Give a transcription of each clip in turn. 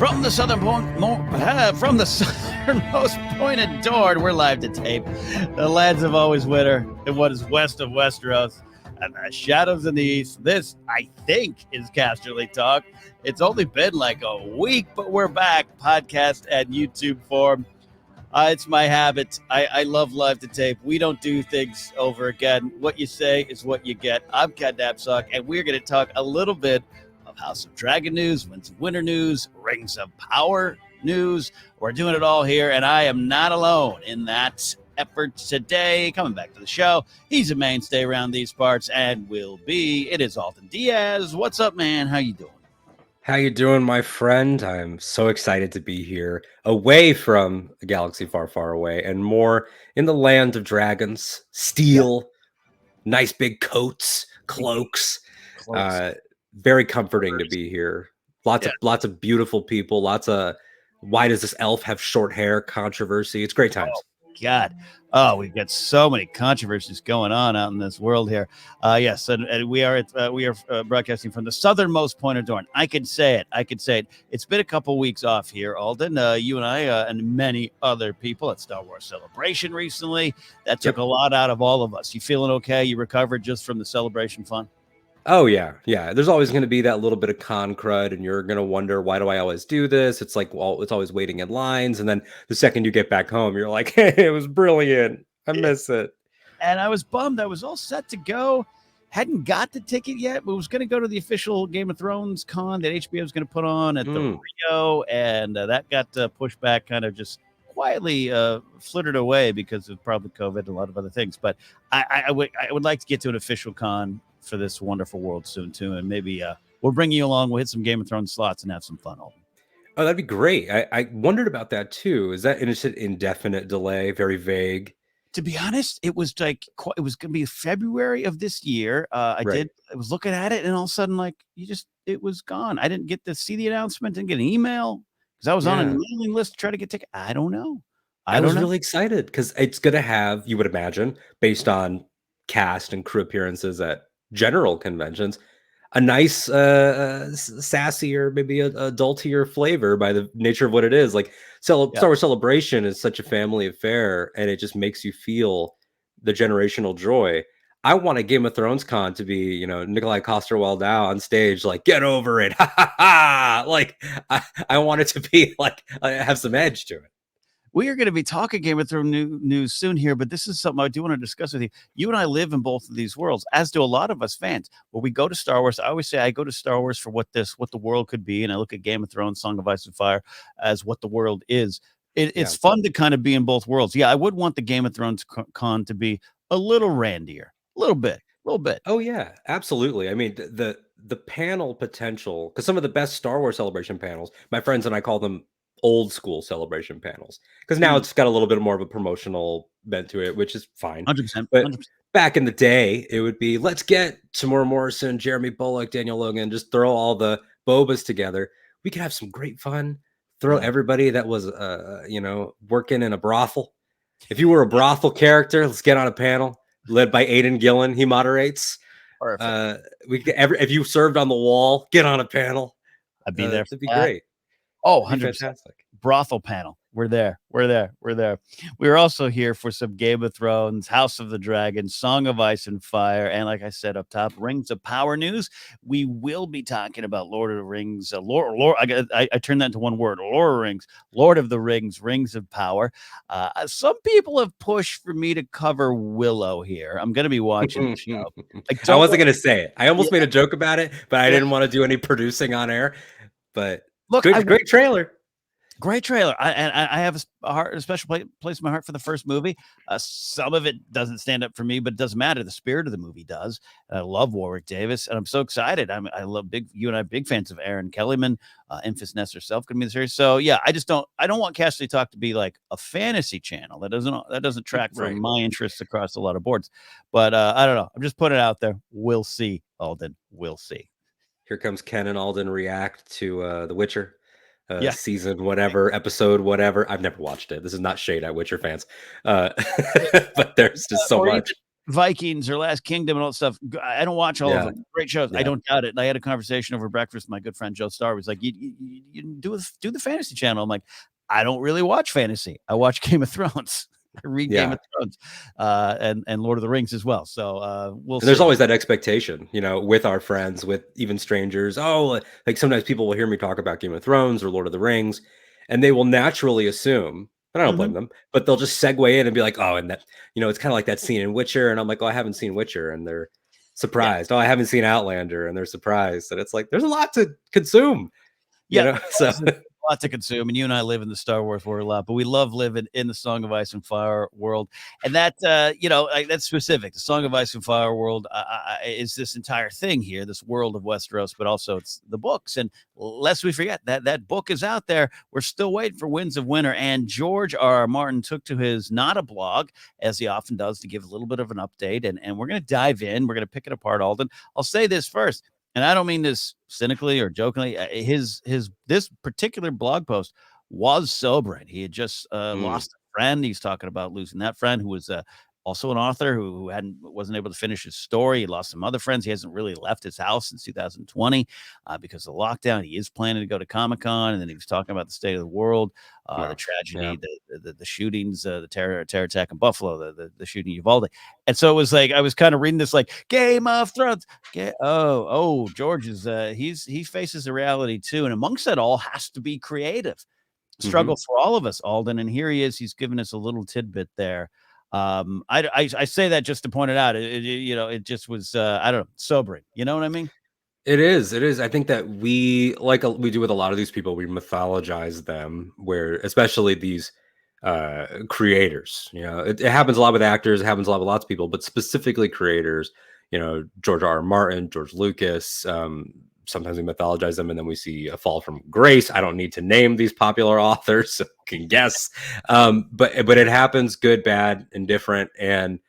From the from the southernmost point of Dorne, we're live to tape. The lads of always winter in what is west of Westeros, and the shadows in the east. This, I think, is Casterly Talk. It's only been like a week, but we're back, podcast and YouTube form. It's my habit. I love live to tape. We don't do things over again. What you say is what you get. I'm Cat Napsok, and we're going to talk a little bit of House of Dragon news, Winds of Winter news, Rings of Power news. We're doing it all here, and I am not alone in that effort today. Coming back to the show, he's a mainstay around these parts and will be. It is Alton Diaz. What's up, man? How you doing? How you doing, my friend? I'm so excited to be here, away from a galaxy far, far away, and more in the land of dragons, steel, nice big coats, cloaks. Very comforting to be here. Lots of beautiful people. Lots of why does this elf have short hair controversy? It's great times. God. Oh, we've got so many controversies going on out in this world here. Yes, and we are broadcasting from the southernmost point of Dorne. I could say it. It's been a couple weeks off here, Alden. You and I and many other people at Star Wars Celebration recently. That took a lot out of all of us. You feeling okay? You recovered just from the celebration fun? Oh, yeah. There's always going to be that little bit of con crud, and you're going to wonder, why do I always do this? It's like, well, it's always waiting in lines. And then the second you get back home, you're like, hey, it was brilliant. I miss it. And I was bummed. I was all set to go. Hadn't got the ticket yet, but was going to go to the official Game of Thrones con that HBO was going to put on at the Rio. And that got pushed back, kind of just quietly flittered away because of probably COVID and a lot of other things. But I would like to get to an official con for this wonderful world soon too, and maybe we'll bring you along. We'll hit some Game of Thrones slots and have some fun. Oh, that'd be great. I wondered about that too. Is that an indefinite delay? Very vague. To be honest, it was like it was going to be February of this year. I was looking at it, and all of a sudden, like it was gone. I didn't get to see the announcement, didn't get an email because I was on a mailing list to try to get tickets. I don't know. I was really excited because it's going to have, you would imagine, based on cast and crew appearances at general conventions, a nice sassy or maybe a adultier flavor by the nature of what it is. Like Star Wars Celebration is such a family affair, and it just makes you feel the generational joy. I want a Game of Thrones con to be, Nikolai Coster-Waldau on stage, like, get over it. Ha ha ha. Like I want it to be like have some edge to it. We are going to be talking Game of Thrones news soon here, but this is something I do want to discuss with you. You and I live in both of these worlds, as do a lot of us fans. When we go to Star Wars, I always say I go to Star Wars for what the world could be, and I look at Game of Thrones, Song of Ice and Fire as what the world is. It's fun to kind of be in both worlds. Yeah, I would want the Game of Thrones con to be a little randier, a little bit. Oh yeah, absolutely. I mean, the panel potential, because some of the best Star Wars Celebration panels, my friends and I call them old school celebration panels, because now it's got a little bit more of a promotional bent to it, which is fine. 100%. But back in the day, it would be, let's get Tamora Morrison, Jeremy Bulloch, Daniel Logan, just throw all the Bobas together. We could have some great fun. Throw everybody that was, working in a brothel. If you were a brothel character, let's get on a panel led by Aidan Gillen. He moderates. If you served on the wall, get on a panel. I'd be there. It'd be great. Oh, 100%. Fantastic. Brothel panel. We're there. We're also here for some Game of Thrones, House of the Dragon, Song of Ice and Fire, and like I said up top, Rings of Power news. We will be talking about Lord of the Rings. I turned that into one word. Lord of the Rings, Rings of Power. Some people have pushed for me to cover Willow here. I'm going to be watching the show. I wasn't going to say it. I almost made a joke about it, but I didn't want to do any producing on air. But look, great trailer. Great trailer. I have a special place in my heart for the first movie. Some of it doesn't stand up for me, but it doesn't matter. The spirit of the movie does. I love Warwick Davis, and I'm so excited. I love you and I are big fans of Aaron Kellyman. Infus Nest herself could be in the series. So yeah, I don't want Casterly Talk to be like a fantasy channel. That doesn't track from my interests across a lot of boards. But I don't know. I'm just putting it out there. We'll see, Alden. We'll see. Here comes Ken and Alden react to The Witcher. Season whatever, episode whatever. I've never watched it. This is not shade at Witcher fans, but there's just so much. Vikings or Last Kingdom and all that stuff. I don't watch all of Yeah, them. Great shows. I yeah. don't doubt it. And I had a conversation over breakfast with my good friend Joe Starr. Was like, you do the fantasy channel. I'm like, I don't really watch fantasy. I watch Game of Thrones. I read Game Yeah. of Thrones, and Lord of the Rings as well. So we'll And there's see. always that expectation, with our friends, with even strangers. Oh, like sometimes people will hear me talk about Game of Thrones or Lord of the Rings, and they will naturally assume, and I don't Mhm. blame them, but they'll just segue in and be like, oh, and that, it's kind of like that scene in Witcher. And I'm like, oh, I haven't seen Witcher. And they're Yeah, surprised. Oh, I haven't seen Outlander. And they're surprised. And it's like, there's a lot to consume, yeah. So A lot to consume, and you and I live in the Star Wars world a lot, but we love living in the Song of Ice and Fire world, and that that's specific. The Song of Ice and Fire world is this entire thing here, this world of Westeros, but also it's the books. And lest we forget that book is out there. We're still waiting for Winds of Winter, and George R. R. Martin took to his not a blog, as he often does, to give a little bit of an update, and we're going to dive in. We're going to pick it apart, Alden. I'll say this first, and I don't mean this cynically or jokingly. His this particular blog post was sobering. He had just mm, lost a friend. He's talking about losing that friend who was also an author who wasn't able to finish his story. He lost some other friends. He hasn't really left his house since 2020 because of the lockdown. He is planning to go to Comic-Con, and then he was talking about the state of the world, the wow. Yeah. tragedy, the shootings, the terror attack in Buffalo, the shooting in Uvalde. And so it was like I was kind of reading this like Game of Thrones. George is he faces a reality too, and amongst that all has to be creative Hmm. struggle for all of us, Alden. And here he is. He's given us a little tidbit there. I say that just to point it out. It just was I don't know, sobering. You know what I mean? It is. It is. I think that we do with a lot of these people, we mythologize them, where especially these creators. It happens a lot with actors. It happens a lot with lots of people, but specifically creators. George R. R. Martin, George Lucas. Sometimes we mythologize them, and then we see a fall from grace. I don't need to name these popular authors, so you can guess. But it happens, good, bad, indifferent, and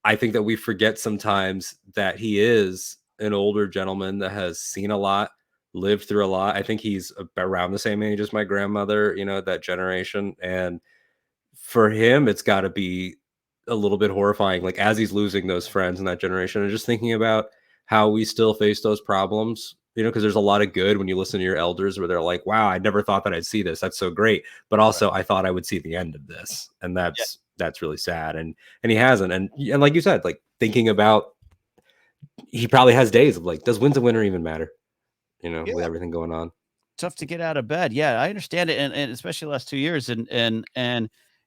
I think that we forget sometimes that he is an older gentleman that has seen a lot, lived through a lot. I think he's around the same age as my grandmother, that generation. And for him, it's got to be a little bit horrifying, like as he's losing those friends in that generation, and just thinking about how we still face those problems. Because there's a lot of good when you listen to your elders where they're like, wow, I never thought that I'd see this. That's so great. But Right. also I thought I would see the end of this. And Yeah. that's really sad. And he hasn't. And like you said, like thinking about, he probably has days of like, does Winds of Winter even matter? With Yeah. everything going on. Tough to get out of bed. Yeah, I understand it, and especially the last 2 years, and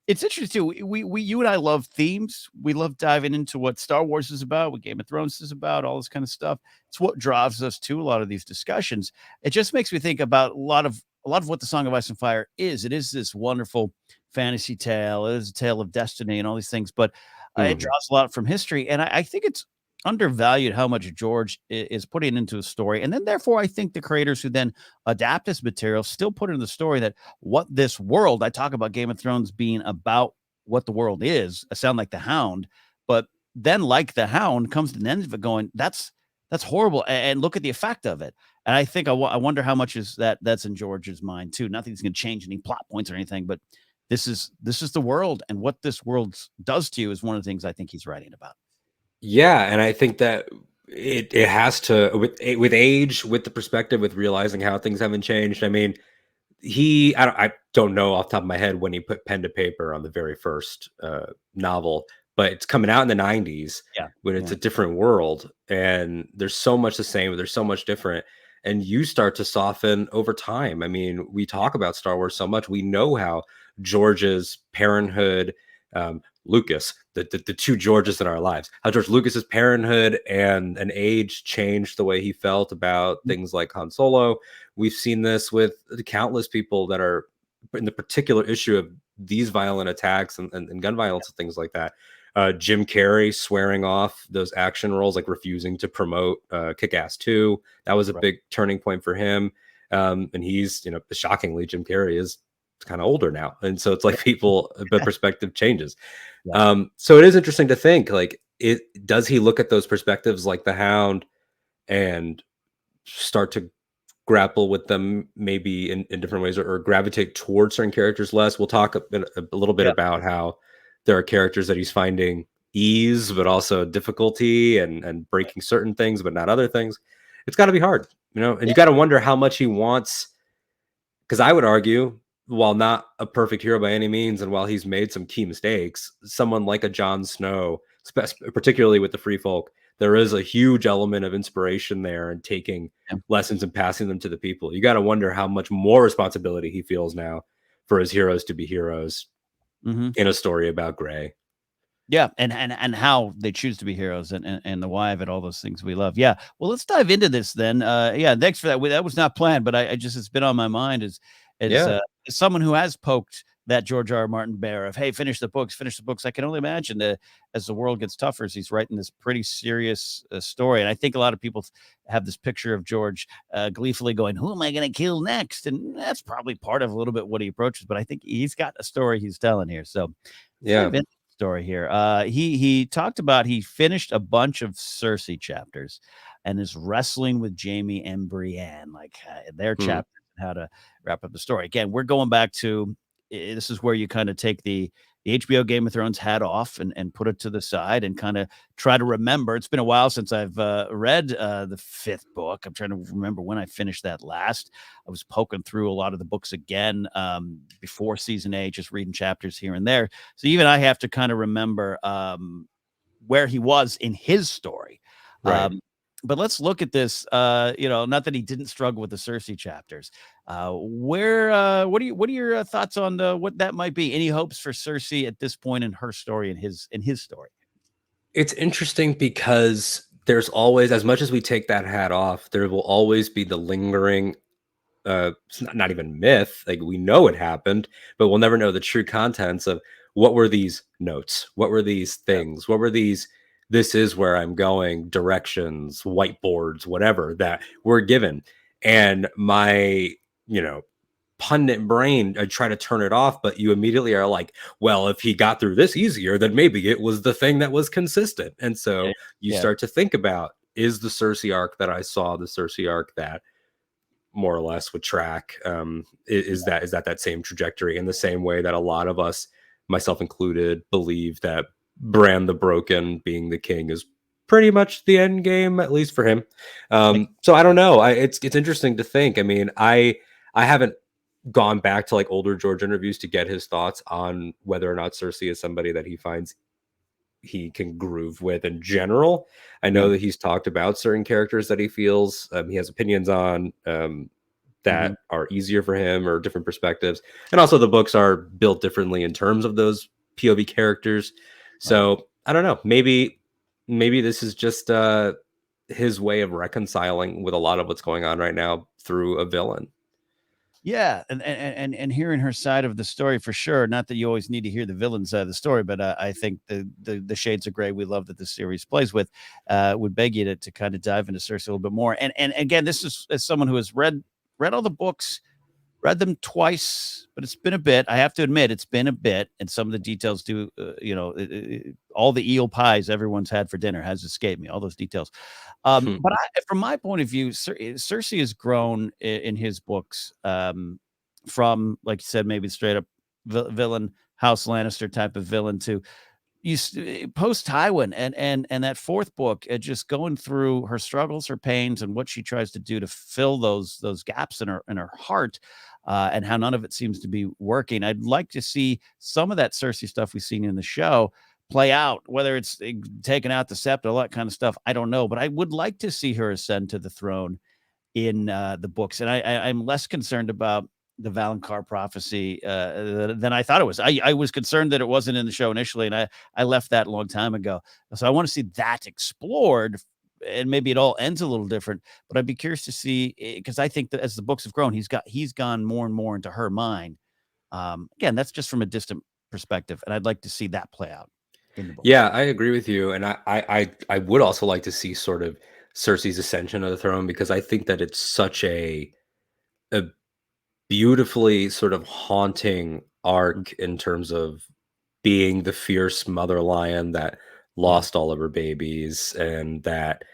it's interesting too. We you and I love themes. We love diving into what Star Wars is about, what Game of Thrones is about, all this kind of stuff. It's what drives us to a lot of these discussions. It just makes me think about a lot of what the Song of Ice and Fire is. It is this wonderful fantasy tale. It is a tale of destiny and all these things, but it Mhm. draws a lot from history, and I think it's undervalued how much George is putting into a story, and then therefore I think the creators who then adapt this material still put in the story that what this world, I talk about Game of Thrones being about what the world is. I sound like the Hound, but then like the Hound comes to the end of it going, that's horrible, and look at the effect of it. And I think I wonder how much is that's in George's mind too. Nothing's going to change any plot points or anything, but this is the world, and what this world does to you is one of the things I think he's writing about. Yeah, and I think that it has to, with age, with the perspective, with realizing how things haven't changed. I mean, I don't know off the top of my head when he put pen to paper on the very first novel, but it's coming out in the 90s Yeah, when it's yeah, a different world, and there's so much the same, there's so much different, and you start to soften over time. I mean, we talk about Star Wars so much, we know how George's parenthood, Lucas, the two Georges in our lives, how George Lucas's parenthood and an age changed the way he felt about things like Han Solo. We've seen this with countless people that are in the particular issue of these violent attacks and gun violence and things like that. Jim Carrey swearing off those action roles, like refusing to promote Kick-Ass 2. That was a right. big turning point for him. And he's, shockingly, Jim Carrey is kind of older now. And so it's like people, the perspective changes. Yeah. So it is interesting to think, like, does he look at those perspectives like the Hound and start to grapple with them maybe in different ways, or gravitate towards certain characters less? We'll talk a little bit Yeah. about how there are characters that he's finding ease, but also difficulty and breaking certain things, but not other things. It's got to be hard, and you got to wonder how much he wants. Because I would argue, while not a perfect hero by any means, and while he's made some key mistakes, someone like a Jon Snow, particularly with the Free Folk, there is a huge element of inspiration there and taking Yeah. lessons and passing them to the people. You got to wonder how much more responsibility he feels now for his heroes to be heroes Mhm. in a story about Gray. Yeah, and how they choose to be heroes and the why of it, all those things we love. Yeah. Well, let's dive into this then. Yeah, thanks for that. That was not planned, but I just it's been on my mind Yeah. as someone who has poked that George R. R. Martin bear of, hey, finish the books, finish the books. I can only imagine that as the world gets tougher, as he's writing this pretty serious story. And I think a lot of people have this picture of George gleefully going, "Who am I going to kill next?" And that's probably part of a little bit what he approaches. But I think he's got a story he's telling here. So let's Yeah. dive in story here. He talked about he finished a bunch of Cersei chapters and is wrestling with Jamie and Brienne, like their Hmm. chapters and how to wrap up the story. Again, we're going back to this is where you kind of take the HBO Game of Thrones hat off and put it to the side and kind of try to remember. It's been a while since I've read the fifth book. I'm trying to remember when I finished that last. I was poking through a lot of the books again before season 8, just reading chapters here and there. So even I have to kind of remember where he was in his story. Right. But let's look at this. Not that he didn't struggle with the Cersei chapters. What are your thoughts on what that might be? Any hopes for Cersei at this point in her story, in his story? It's interesting because there's always, as much as we take that hat off, there will always be the lingering it's not even myth, like we know it happened, but we'll never know the true contents of what were these notes, what were these Yeah. things, what were these, this is where I'm going, directions, whiteboards, whatever that were given. And my, you know pundit brain, I try to turn it off, but you immediately are like, well, if he got through this easier, then maybe it was the thing that was consistent. And Yeah. so you Yeah. start to think about, is the Cersei arc that I saw the Cersei arc that more or less would track? Is that same trajectory, in the same way that a lot of us, myself included, believe that Bran the Broken being the king is pretty much the end game, at least for him. So I don't know. It's interesting to think. I mean, I haven't gone back to like older George interviews to get his thoughts on whether or not Cersei is somebody that he finds he can groove with in general. I Yeah. know that he's talked about certain characters that he feels he has opinions on, Mhm. that are easier for him or different perspectives. And also the books are built differently in terms of those POV characters. Right. So I don't know. Maybe this is just his way of reconciling with a lot of what's going on right now through a villain. Yeah, and hearing her side of the story for sure. Not that you always need to hear the villain side of the story, but I think the shades of gray we love that the series plays with would beg you to kind of dive into Cersei a little bit more. And again, this is as someone who has read all the books, read them twice, but it's been a bit. I have to admit, it's been a bit, and some of the details do. All the eel pies everyone's had for dinner has escaped me. All those details. But from my point of view, Cersei has grown in his books from, like you said, maybe straight up villain, House Lannister type of villain to post Tywin and that fourth book, just going through her struggles, her pains, and what she tries to do to fill those gaps in her heart, and how none of it seems to be working. I'd like to see some of that Cersei stuff we've seen in the show play out, whether it's taking out the scepter, all that kind of stuff. I don't know, but I would like to see her ascend to the throne in the books, and I'm less concerned about the Valonqar prophecy than I thought it was. I was concerned that it wasn't in the show initially, and I left that a long time ago. So I want to see that explored, and maybe it all ends a little different. But I'd be curious to see, because I think that as the books have grown, he's gone more and more into her mind. Again, that's just from a distant perspective, and I'd like to see that play out in the books. Yeah, I agree with you, and I would also like to see sort of Cersei's ascension of the throne, because I think that it's such a beautifully sort of haunting arc in terms of being the fierce mother lion that Mm-hmm. lost all of her babies, and that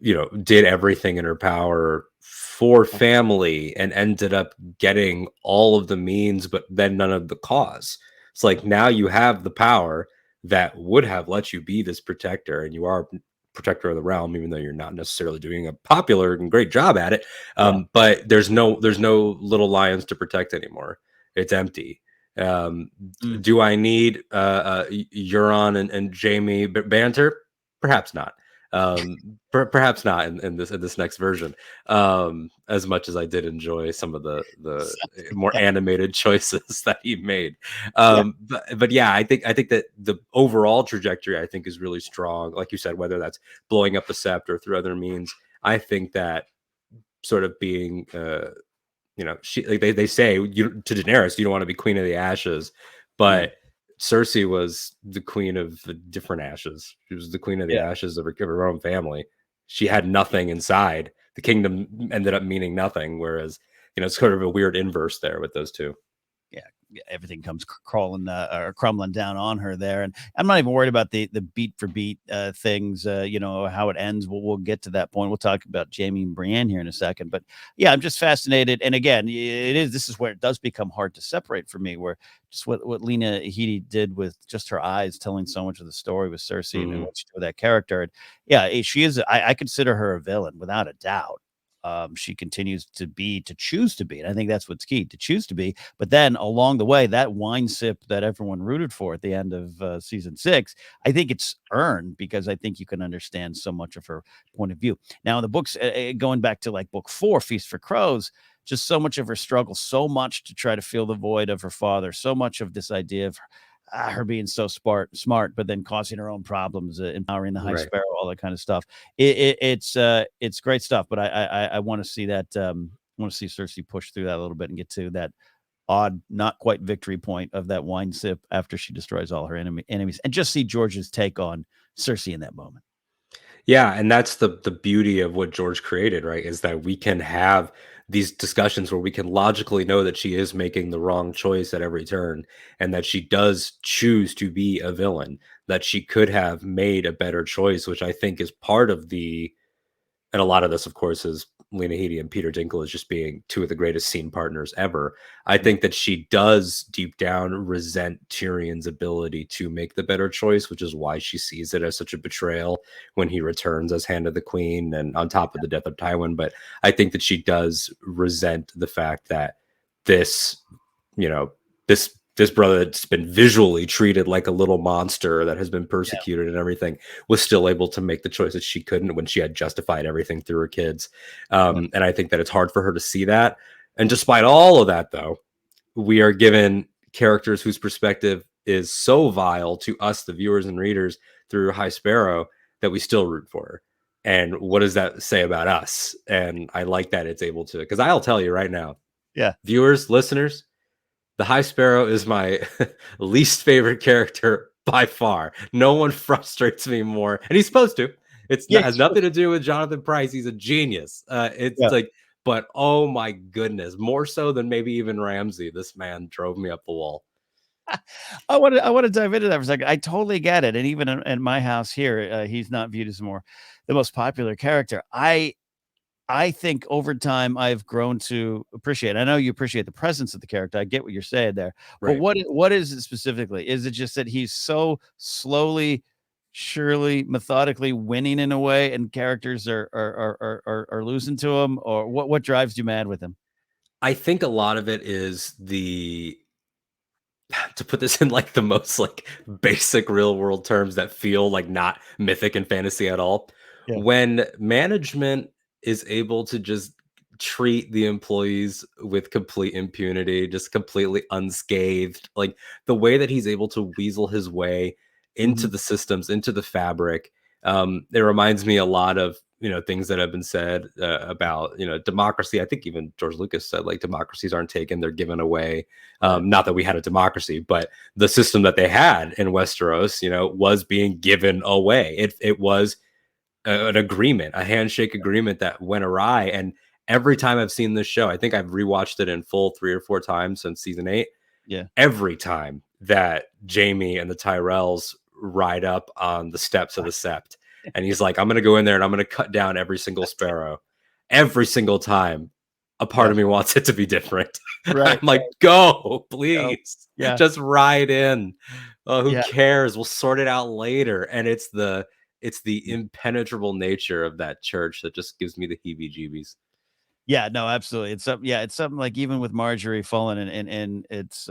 did everything in her power for family and ended up getting all of the means, but then none of the cause. It's like, now you have the power, that would have let you be this protector, and you are protector of the realm, even though you're not necessarily doing a popular and great job at it. Yeah. But there's no little lions to protect anymore. It's empty. Um, Mm. do I need Euron and Jamie banter? Perhaps not. Perhaps not in this next version. As much as I did enjoy some of the more animated choices that he made. Yeah. But yeah, I think that the overall trajectory I think is really strong. Like you said, whether that's blowing up the scepter through other means, I think that sort of being she like they say you to Daenerys, you don't want to be queen of the ashes, Yeah. but Cersei was the queen of the different ashes. She was the queen of the Yeah. ashes of her own family. She had nothing inside. The kingdom ended up meaning nothing, whereas it's sort of a weird inverse there with those two. Yeah, everything comes crawling or crumbling down on her there, and I'm not even worried about the beat for beat things. How it ends. We'll get to that point. We'll talk about Jamie and Brienne here in a second, but yeah, I'm just fascinated. And again, this is where it does become hard to separate for me. Where just what Lena Headey did with just her eyes telling so much of the story with Cersei and Mhm. what she did with that character. And yeah, she is. I consider her a villain without a doubt. She continues to choose to be. And I think that's what's key, to choose to be. But then along the way, that wine sip that everyone rooted for at the end of season 6, I think it's earned because I think you can understand so much of her point of view. Now, in the books, going back to like book 4, Feast for Crows, just so much of her struggle, so much to try to fill the void of her father, so much of this idea of her being so smart, but then causing her own problems, empowering the High Right. Sparrow, all that kind of stuff. It's great stuff, but I want to see that. I want to see Cersei push through that a little bit and get to that odd, not quite victory point of that wine sip after she destroys all her enemies, and just see George's take on Cersei in that moment. Yeah, and that's the beauty of what George created, right? Is that we can have these discussions where we can logically know that she is making the wrong choice at every turn and that she does choose to be a villain, that she could have made a better choice, which I think is part of the and a lot of this, of course, is Lena Headey and Peter Dinklage just being two of the greatest scene partners ever. I Yeah, think that she does deep down resent Tyrion's ability to make the better choice, which is why she sees it as such a betrayal when he returns as Hand of the Queen and on top of the death of Tywin. But I think that she does resent the fact that this, you know, this brother that's been visually treated like a little monster that has been yeah, persecuted and everything was still able to make the choice that she couldn't when she had justified everything through her kids. yeah, And I think that it's hard for her to see that. And despite all of that, though, we are given characters whose perspective is so vile to us, the viewers and readers, through High Sparrow that we still root for her. And what does that say about us? And I like that it's able to, because I'll tell you right now, yeah. viewers, listeners, the High Sparrow is my least favorite character by far. No one frustrates me more, and he's supposed to. It's Yeah, not, has nothing to do with Jonathan Pryce. He's a genius. It's yeah. like, but oh my goodness, more so than maybe even Ramsey. This man drove me up the wall. I want to dive into that for a second. I totally get it, and even in my house here, he's not viewed as the most popular character. I think over time I've grown to appreciate. I know you appreciate the presence of the character. I get what you're saying there, but Right. what is it specifically? Is it just that he's so slowly, surely, methodically winning in a way, and characters are losing to him, or what drives you mad with him? I think a lot of it is the to put this in like the most like basic real world terms that feel like not mythic and fantasy at all. Yeah. When management is able to just treat the employees with complete impunity, just completely unscathed, like the way that he's able to weasel his way into Mhm. the systems, into the fabric, it reminds me a lot of things that have been said about democracy. I think even George Lucas said like democracies aren't taken, they're given away. Right. Not that we had a democracy, but the system that they had in Westeros, was being given away. It was an agreement, a handshake agreement that went awry. And every time I've seen this show, I think I've rewatched it in full 3 or 4 times since season 8. Yeah. Every time that Jamie and the Tyrells ride up on the steps of the Sept, and he's like, "I'm going to go in there and I'm going to cut down every single sparrow." Every single time, a part Yeah. of me wants it to be different. I'm Right. like, go, Oh, please, yeah. just ride in. Oh, who Yeah. cares? We'll sort it out later. And it's the impenetrable nature of that church that just gives me the heebie-jeebies. Yeah, no, absolutely. It's something like even with Marjorie falling and it's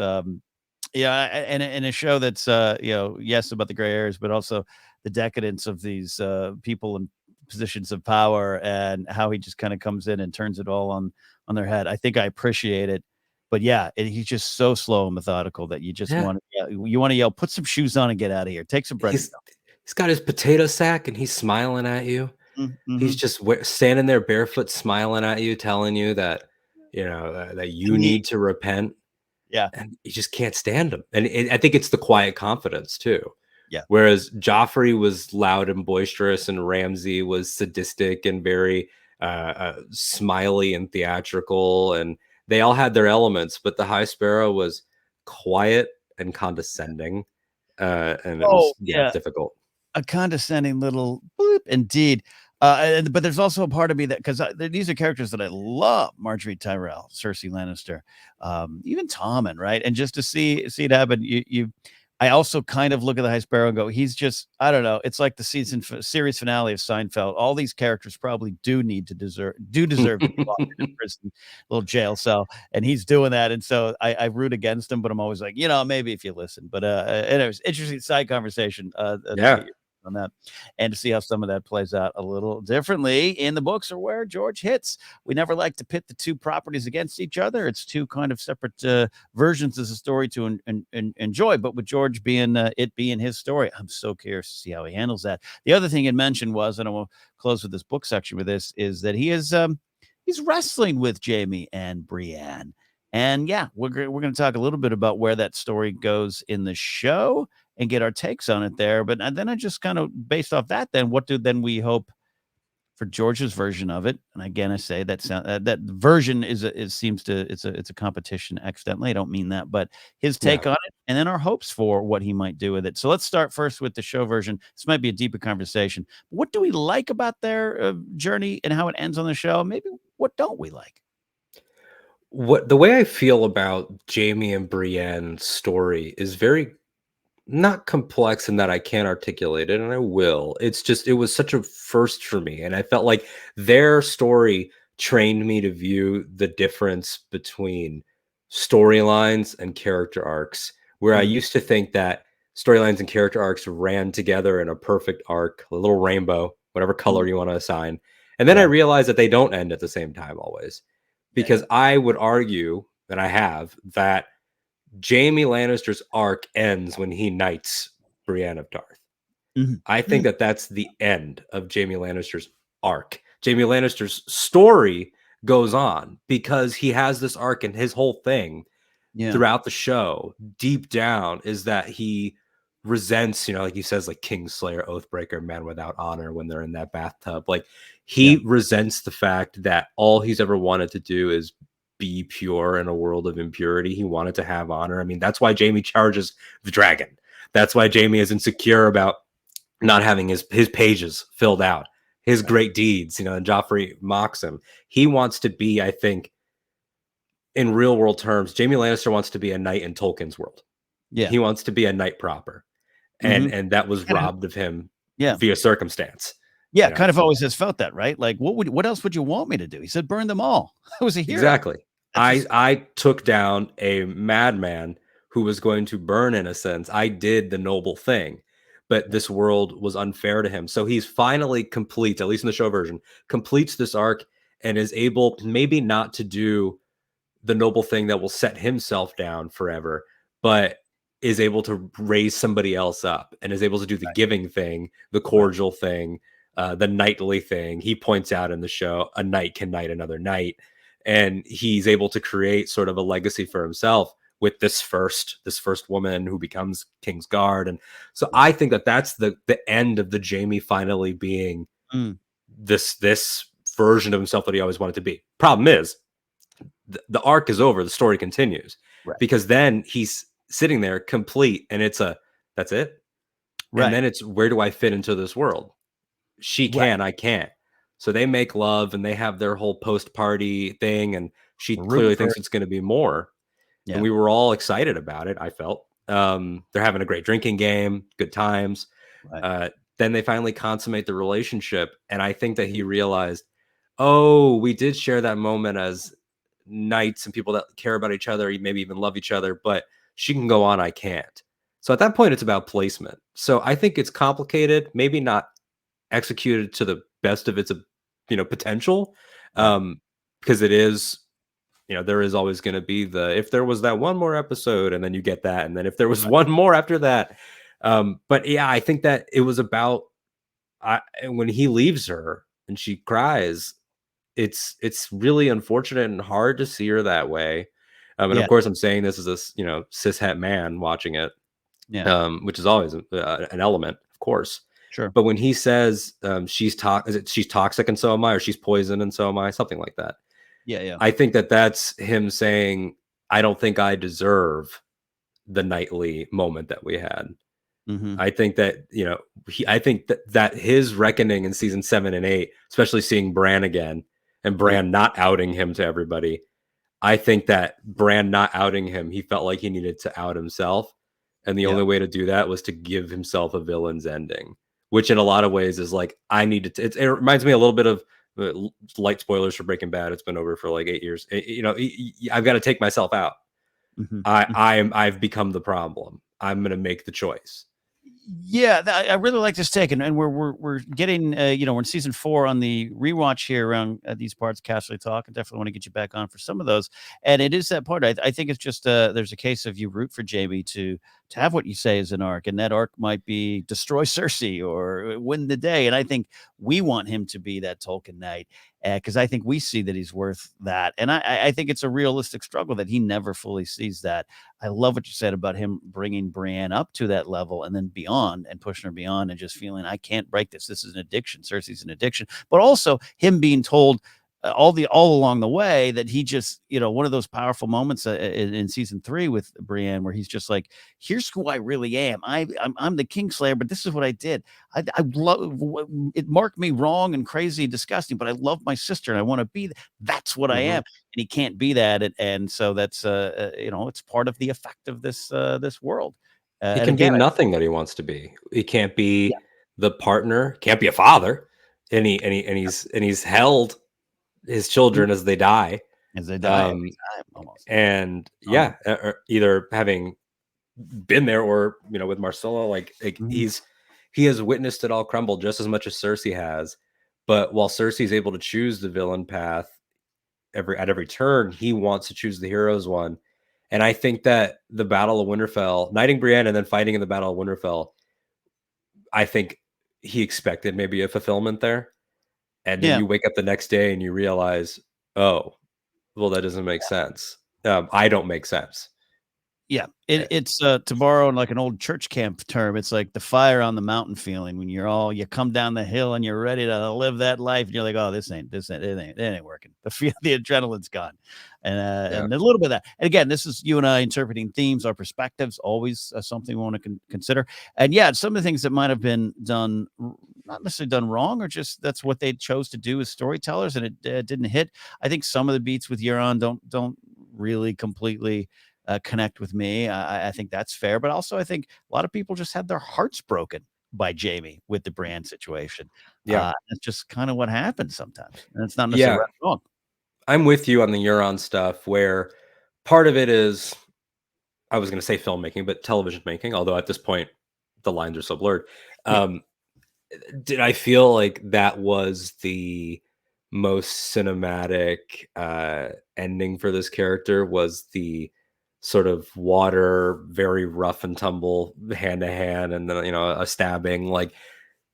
yeah, and a show that's yes, about the gray areas, but also the decadence of these people in positions of power and how he just kind of comes in and turns it all on their head. I think I appreciate it. But yeah, he's just so slow and methodical that you just Yeah. want to you want to yell, put some shoes on and get out of here. Take some bread and He's he's got his potato sack and he's smiling at you. go. He's Mm-hmm. just standing there barefoot, smiling at you, telling you that, that I you need, need to repent, yeah, and you just can't stand him. And I think it's the quiet confidence too. yeah. Whereas Joffrey was loud and boisterous, and Ramsay was sadistic and very smiley and theatrical, and they all had their elements. But the High Sparrow was quiet and condescending, and it Oh, was yeah. difficult. A condescending little boop, indeed. But there's also a part of me that because these are characters that I love: Marjorie Tyrell, Cersei Lannister, even Tommen, right? And just to see it happen, I also kind of look at the High Sparrow and go, he's just, I don't know. It's like the series finale of Seinfeld. All these characters probably do deserve to be locked in a prison, little jail cell, and he's doing that. And so I root against him, but I'm always like, maybe if you listen. But anyways, interesting side conversation to Yeah. get your on that and to see how some of that plays out a little differently in the books or where George hits. We never like to pit the two properties against each other. It's two kind of separate versions of the story to enjoy. But with George being it being his story, I'm so curious to see how he handles that. The other thing he mentioned was, and I will close with this book section with this, is that he's wrestling with Jamie and Brienne. And yeah, we're going to talk a little bit about where that story goes in the show and get our takes on it there. But then I just kind of based off that, then what do then we hope for George's version of it? And again, I say that that version seems to it's a competition accidentally. I don't mean that, but his Yeah. take on it, and then our hopes for what he might do with it. So let's start first with the show version. This might be a deeper conversation. What do we like about their journey and how it ends on the show? Maybe what don't we like? What the way I feel about Jamie and Brienne's story is very not complex in that I can't articulate it, and I will. It's just it was such a first for me, and I felt like their story trained me to view the difference between storylines and character arcs. Where I Mm, used to think that storylines and character arcs ran together in a perfect arc, a little rainbow, whatever mm, color you want to assign. And then I yeah, realized that they don't end at the same time always. yeah, Because I would argue, and I have, that Jamie Lannister's arc ends when he knights Brienne of Tarth. mhm, I think mm, that that's the end of Jamie Lannister's arc. Jamie Lannister's story goes on because he has this arc, and his whole thing yeah, throughout the show, deep down, is that he resents, like he says, like Kingslayer, Oathbreaker, man without honor when they're in that bathtub. Like yeah, he resents the fact that all he's ever wanted to do is be pure in a world of impurity. He wanted to have honor. I mean, that's why Jamie charges the dragon. That's why Jamie is insecure about not having his pages filled out, his right, great deeds, and Joffrey mocks him. He wants to be, I think, in real world terms, Jamie Lannister wants to be a knight in Tolkien's world. yeah, He wants to be a knight proper, and mhm, and that was kinda, robbed of him yeah. via circumstance. Yeah, You know kind of always has felt that, right? Like, what else would you want me to do? He said, "Burn them all." I was a hero. exactly. That's I just I took down a madman who was going to burn innocents. I did the noble thing, but yeah, this world was unfair to him. So he's finally complete, at least in the show version, completes this arc and is able maybe not to do the noble thing that will set himself down forever, but is able to raise somebody else up and is able to do the right, giving thing, the right, cordial thing, the knightly thing. He points out in the show, a knight can knight another knight, and he's able to create sort of a legacy for himself with this first woman who becomes King's Guard. And so right. I think that that's the end of the Jamie finally being Mm, this version of himself that he always wanted to be. Problem is, the arc is over, the story continues, right, because then he's sitting there complete, and that's it. And right, then it's, where do I fit into this world? She right, can, I can't. So they make love and they have their whole post party thing, and she We're rooting clearly for thinks it. it's going to be more. And Yeah. we were all excited about it. I felt they're having a great drinking game, good times. Right. Uh, then they finally consummate the relationship, and I think that he Mhm. realized, oh, we did share that moment as knights and people that care about each other, maybe even love each other, but she can go on, I can't. So at that point, it's about placement. So I think it's complicated, maybe not executed to the best of its potential, Right. because it is, there is always going to be the, if there was that one more episode, and then you get that, and then if there was Right. one more after that. But yeah, I think that it was about, when he leaves her and she cries, it's really unfortunate and hard to see her that way. And of Yeah. course, I'm saying this as a cis het man watching it, Yeah. which is always an element, of course. Sure. But when he says, she's toxic and so am I, or she's poison and so am I, something like that. Yeah. Yeah. I think that that's him saying, I don't think I deserve the nightly moment that we had. Hmm. I think that, I think that his reckoning in season 7 and 8, especially seeing Bran again and Yeah. Bran not outing him to everybody, I think that Bran not outing him, he felt like he needed to out himself. And the Yeah. only way to do that was to give himself a villain's ending, which in a lot of ways is like, I need to, it reminds me a little bit of light spoilers for Breaking Bad. It's been over for like 8 years. I've got to take myself out. Hmm. I've become the problem. I'm going to make the choice. Yeah, I really like this take, and we're getting we're in season 4 on the rewatch here around these parts. Casterly Talk, I definitely want to get you back on for some of those, and it is that part. I think it's just there's a case of you root for Jamie to have what you say is an arc, and that arc might be destroy Cersei or win the day, and I think we want him to be that Tolkien knight because I think we see that he's worth that, and I think it's a realistic struggle that he never fully sees that. I love what you said about him bringing Brienne up to that level and then beyond and pushing her beyond and just feeling, I can't break this. This is an addiction. Cersei's an addiction. But also him being told all along the way that he just, one of those powerful moments in season 3 with Brienne where he's just like, here's who I really am. I'm the Kingslayer, but this is what I did. I love it. Marked me wrong and crazy and disgusting, but I love my sister and I want to be. That's what I am, Mhm. and he can't be that, and so that's it's part of the effect of this world. He And can be again, nothing that he wants to be. He can't yeah, be the partner, can't be a father, and he's held his mm, children as they die. as they die every Um, time almost. and Um, yeah, either having been there or with Marcella, like mhm. he has witnessed it all crumble just as much as Cersei has. But while Cersei's able to choose the villain path at every turn, he wants to choose the hero's one. And I think that the Battle of Winterfell, knighting Brienne and then fighting in the Battle of Winterfell, I think he expected maybe a fulfillment there. And then Yeah. you wake up the next day and you realize, oh, well, that doesn't make sense. I don't make sense. Yeah, Eh, it's to borrow like an old church camp term, it's like the fire on the mountain feeling when you come down the hill and you're ready to live that life, and you're like, oh, it ain't working. The adrenaline's gone, Yeah. and a little bit of that. And again, this is you and I interpreting themes, our perspectives, always something we want to consider. And yeah, some of the things that might have been done, not necessarily done wrong, or just that's what they chose to do as storytellers, and it didn't hit. I think some of the beats with Euron don't really completely connect with me. I think that's fair, but also I think a lot of people just had their hearts broken by Jamie with the brand situation. Yeah. That's just kind of what happens sometimes, and it's not necessarily Yeah. right or wrong. I'm with you on the Euron stuff where part of it is, I was going to say filmmaking, but television making, although at this point the lines are so blurred. Yeah, Um, did I feel like that was the most cinematic ending for this character? Was the sort of water, very rough and tumble, hand to hand, and then a stabbing. Like,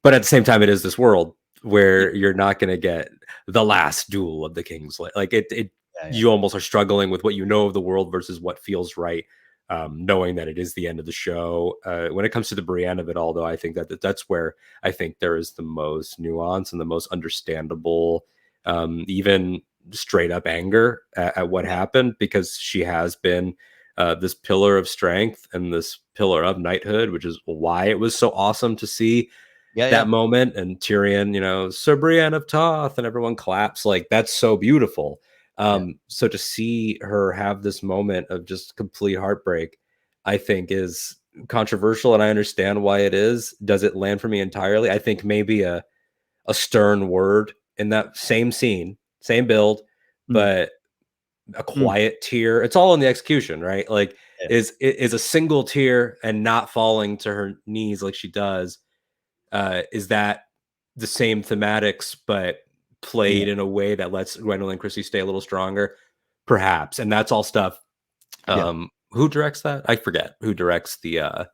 but at the same time, it is this world yeah, where you're not going to get the last duel of the kings. Like it, yeah, yeah, you almost are struggling with what you know of the world versus what feels right. Knowing that it is the end of the show. When it comes to the Brienne of it all, though, I think that's where I think there is the most nuance and the most understandable, even straight up anger at what yeah, happened, because she has been this pillar of strength and this pillar of knighthood, which is why it was so awesome to see Yeah, yeah, that moment, and Tyrion, Sir Brienne of Toth, and everyone claps. Like, that's so beautiful. yeah, So to see her have this moment of just complete heartbreak, I think is controversial, and I understand why it is. Does it land for me entirely? I think maybe a stern word in that same scene, same build, mm, but a mm, quiet tear. It's all in the execution, right? Like, yeah, is a single tear and not falling to her knees like she does. Is that the same thematics, but yeah. played in a way that lets Gwendolyn Christie stay a little stronger? Perhaps. And that's all stuff. Yeah. Who directs that? I forget who directs the Oh, is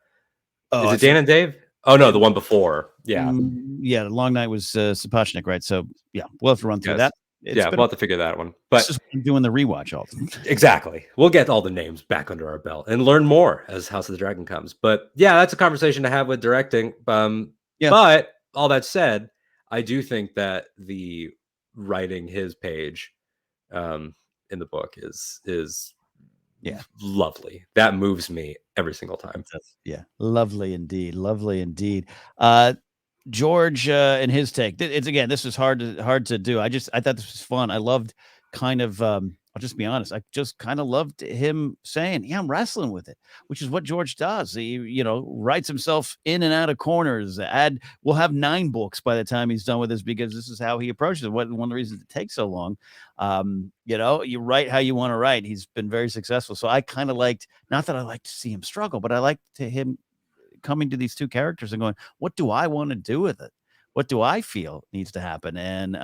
I it Dan forget. and Dave? Oh no, the one before. Yeah. Yeah, the Long Night was Sapochnik, right? So yeah, we'll have to run through Yes. that. It's Yeah, been we'll have to figure that one. this But is what I'm doing the rewatch all. exactly. We'll get all the names back under our belt and learn more as House of the Dragon comes. But yeah, that's a conversation to have with directing. Yeah, But all that said, I do think that the writing his page um, in the book is yeah. lovely. That moves me every single time. It does. Yeah, lovely indeed, lovely indeed. George and his take. It's again, this was hard to do. I thought this was fun. I loved kind of. I'll just be honest. I just kind of loved him saying, "Yeah, I'm wrestling with it," which is what George does. He, writes himself in and out of corners. We'll have 9 books by the time he's done with this because this is how he approaches it. One of the reasons it takes so long. You write how you want to write. He's been very successful. So I kind of liked, not that I like to see him struggle, but I liked to him coming to these 2 characters and going, "What do I wanna do with it? What do I feel needs to happen?" And,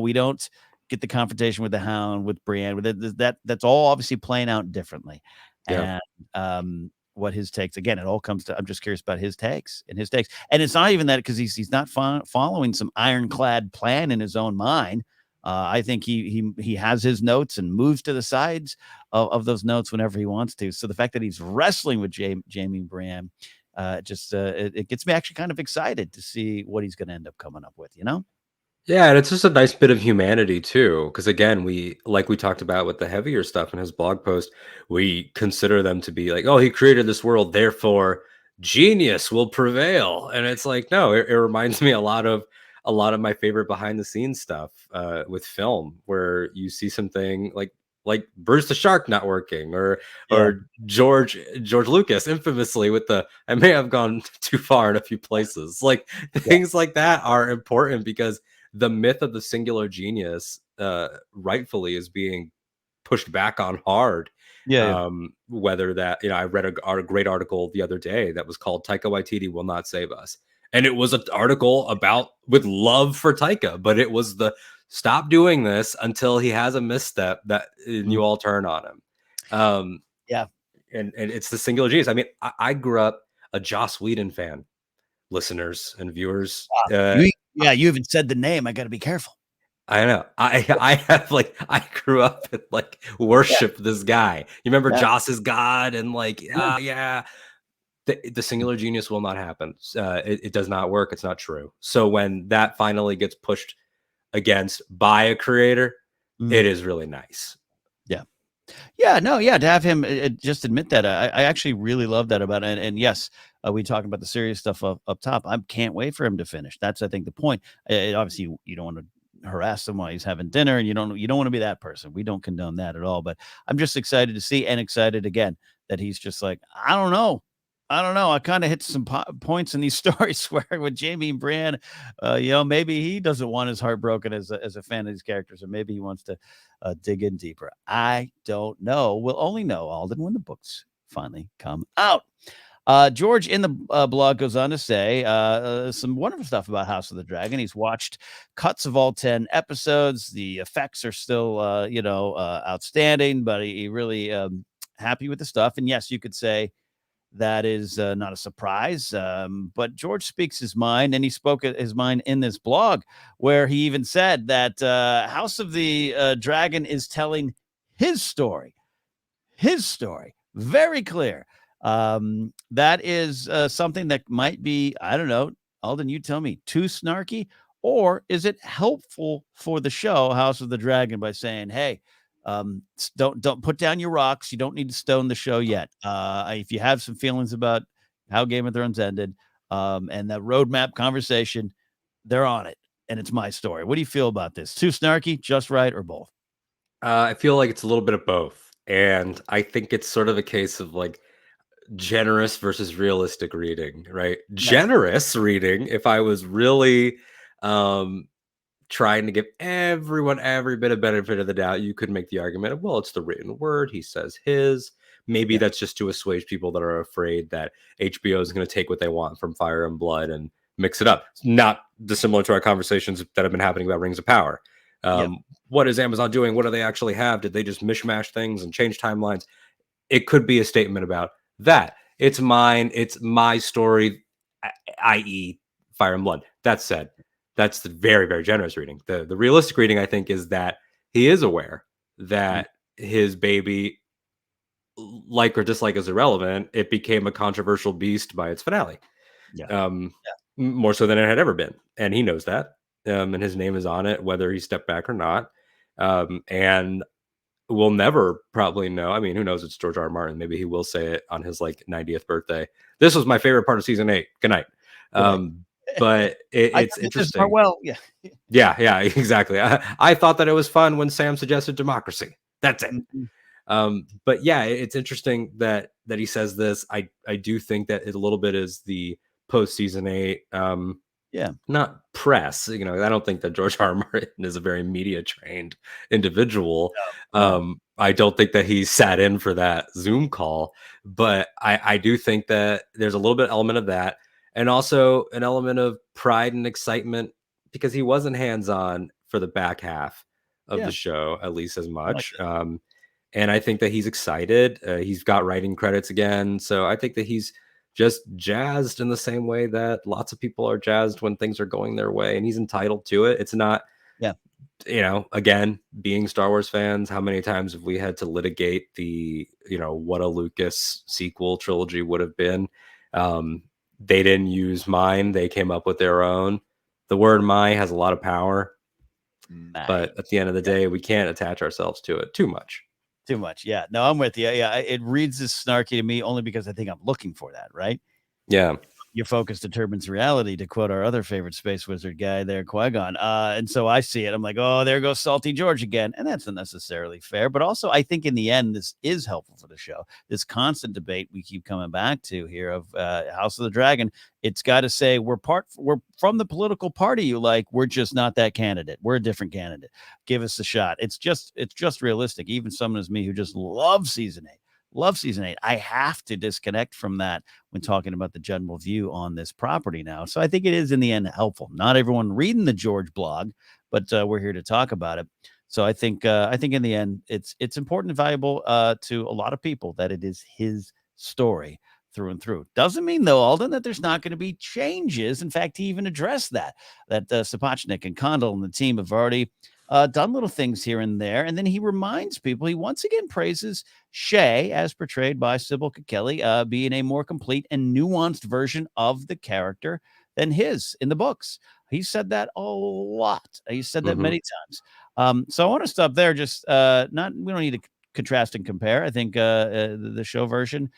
we don't get the confrontation with the Hound, with Brienne, with it that's all obviously playing out differently. Yeah. And, what his takes again, it all comes to I'm just curious about his takes. And it's not even that because he's not following some ironclad plan in his own mind. I think he has his notes and moves to the sides of those notes whenever he wants to. So the fact that he's wrestling with Jamie Brienne it gets me actually kind of excited to see what he's going to end up coming up with, Yeah, and it's just a nice bit of humanity too. Because again, we talked about with the heavier stuff in his blog post, we consider them to be like, oh, he created this world, therefore genius will prevail. And it's like, no, it reminds me a lot of my favorite behind the scenes stuff with film, where you see something like Bruce the Shark not working, or Yeah, George Lucas infamously with the I may have gone too far in a few places. Like, yeah, things like that are important because the myth of the singular genius rightfully is being pushed back on hard. yeah, yeah. Whether that, I read a great article the other day that was called Taika Waititi Will Not Save Us. And it was an article about with love for Taika, but it was the stop doing this until he has a misstep that and Mm, you all turn on him. Um, yeah. and it's the singular genius. I mean, I grew up a Joss Whedon fan, listeners and viewers. You even said the name. I got to be careful. I know. I have I grew up and Yeah, worshiped this guy. You remember yeah, Joss is God and yeah, yeah. The singular genius will not happen. It does not work. It's not true. So when that finally gets pushed against by a creator, mm, it is really nice. yeah. Yeah, no, yeah, to have him just admit that, I actually really love that about it. And yes, we talking about the serious stuff up top. I can't wait for him to finish. That's I think the point. Obviously, you don't want to harass him while he's having dinner, and you don't want to be that person. We don't condone that at all. But I'm just excited to see and excited again that he's just like I don't know. I don't know. I kind of hit some points in these stories where with Jamie and Brienne, maybe he doesn't want his heart broken as a fan of these characters, or maybe he wants to dig in deeper. I don't know. We'll only know, Alden, when the books finally come out. George in the blog goes on to say some wonderful stuff about House of the Dragon. He's watched cuts of all 10 episodes. The effects are still, outstanding, but he really happy with the stuff. And yes, you could say that is not a surprise. But George speaks his mind, and he spoke his mind in this blog, where he even said that House of the Dragon is telling his story. His story. Very clear. That is something that might be, I don't know, Alden, you tell me, too snarky, or is it helpful for the show House of the Dragon by saying, "Hey, don't put down your rocks. You don't need to stone the show yet. If you have some feelings about how Game of Thrones ended, And that roadmap conversation, they're on it, and it's my story. What do you feel about this? Too snarky, just right, or both? I feel like it's a little bit of both, and I think it's sort of a case of like generous versus realistic reading, right? Yes. Generous reading, if I was really um trying to give everyone every bit of benefit of the doubt, you could make the argument of, well, it's the written word. He says his. Maybe Yeah. that's just to assuage people that are afraid that HBO is going to take what they want from Fire and Blood and mix it up. Not dissimilar to our conversations that have been happening about Rings of Power. Yep. What is Amazon doing? What do they actually have? Did they just mishmash things and change timelines? It could be a statement about that. It's mine. It's my story, i.e., Fire and Blood. That said, that's the very, very generous reading. The realistic reading, I think, is that he is aware Mm. that his baby, like or dislike, is irrelevant. It became a controversial beast by its finale, Yeah. um, more so than it had ever been, and he knows that. And his name is on it, whether he stepped back or not. And we'll never probably know. I mean, who knows? It's George R. R. Martin. Maybe he will say it on his like 90th birthday. This was my favorite part of season 8. Good night. Good night. But I it's did this part interesting. well. Yeah. Yeah, exactly. I thought that it was fun when Sam suggested democracy. That's it. Mhm. But yeah, it's interesting that he says this. I do think that it a little bit is the post season 8. Yeah. Not press. I don't think that George R. R. Martin is a very media trained individual. No. I don't think that he sat in for that Zoom call, but I do think that there's a little bit element of that, and also an element of pride and excitement because he wasn't hands on for the back half of Yeah. the show, at least as I like much. that. And I think that he's excited. He's got writing credits again, so I think that he's just jazzed in the same way that lots of people are jazzed when things are going their way, and he's entitled to it. It's not, Yeah. again, being Star Wars fans, how many times have we had to litigate the, what a Lucas sequel trilogy would have been? They didn't use mine, they came up with their own. The word "my" has a lot of power, My. but at the end of the Yeah. day, we can't attach ourselves to it too much. Too much. Yeah. No, I'm with you. Yeah. It reads as snarky to me only because I think I'm looking for that, right? Yeah. Your focus determines reality, to quote our other favorite space wizard guy there, Qui-Gon. And so I see it. I'm like, oh, there goes Salty George again. And that's not necessarily fair. But also, I think in the end, this is helpful for the show. This constant debate we keep coming back to here of House of the Dragon. It's got to say we're from the political party you like. We're just not that candidate. We're a different candidate. Give us a shot. It's just realistic. Even someone as me who just loves season 8. Love season 8. I have to disconnect from that when talking about the general view on this property now. So I think it is in the end helpful. Not everyone reading the George blog, but we're here to talk about it. So I think in the end it's important and valuable to a lot of people that it is his story through and through. Doesn't mean though, Alden, that there's not going to be changes. In fact, he even addressed that Sapochnik and Condell and the team have already done little things here and there. And then he reminds people, he once again praises Shay, as portrayed by Sybil Kelly, being a more complete and nuanced version of the character than his in the books. He said that a lot. He said that Hmm. many times. So I want to stop there. Just not, we don't need to contrast and compare. I think the show version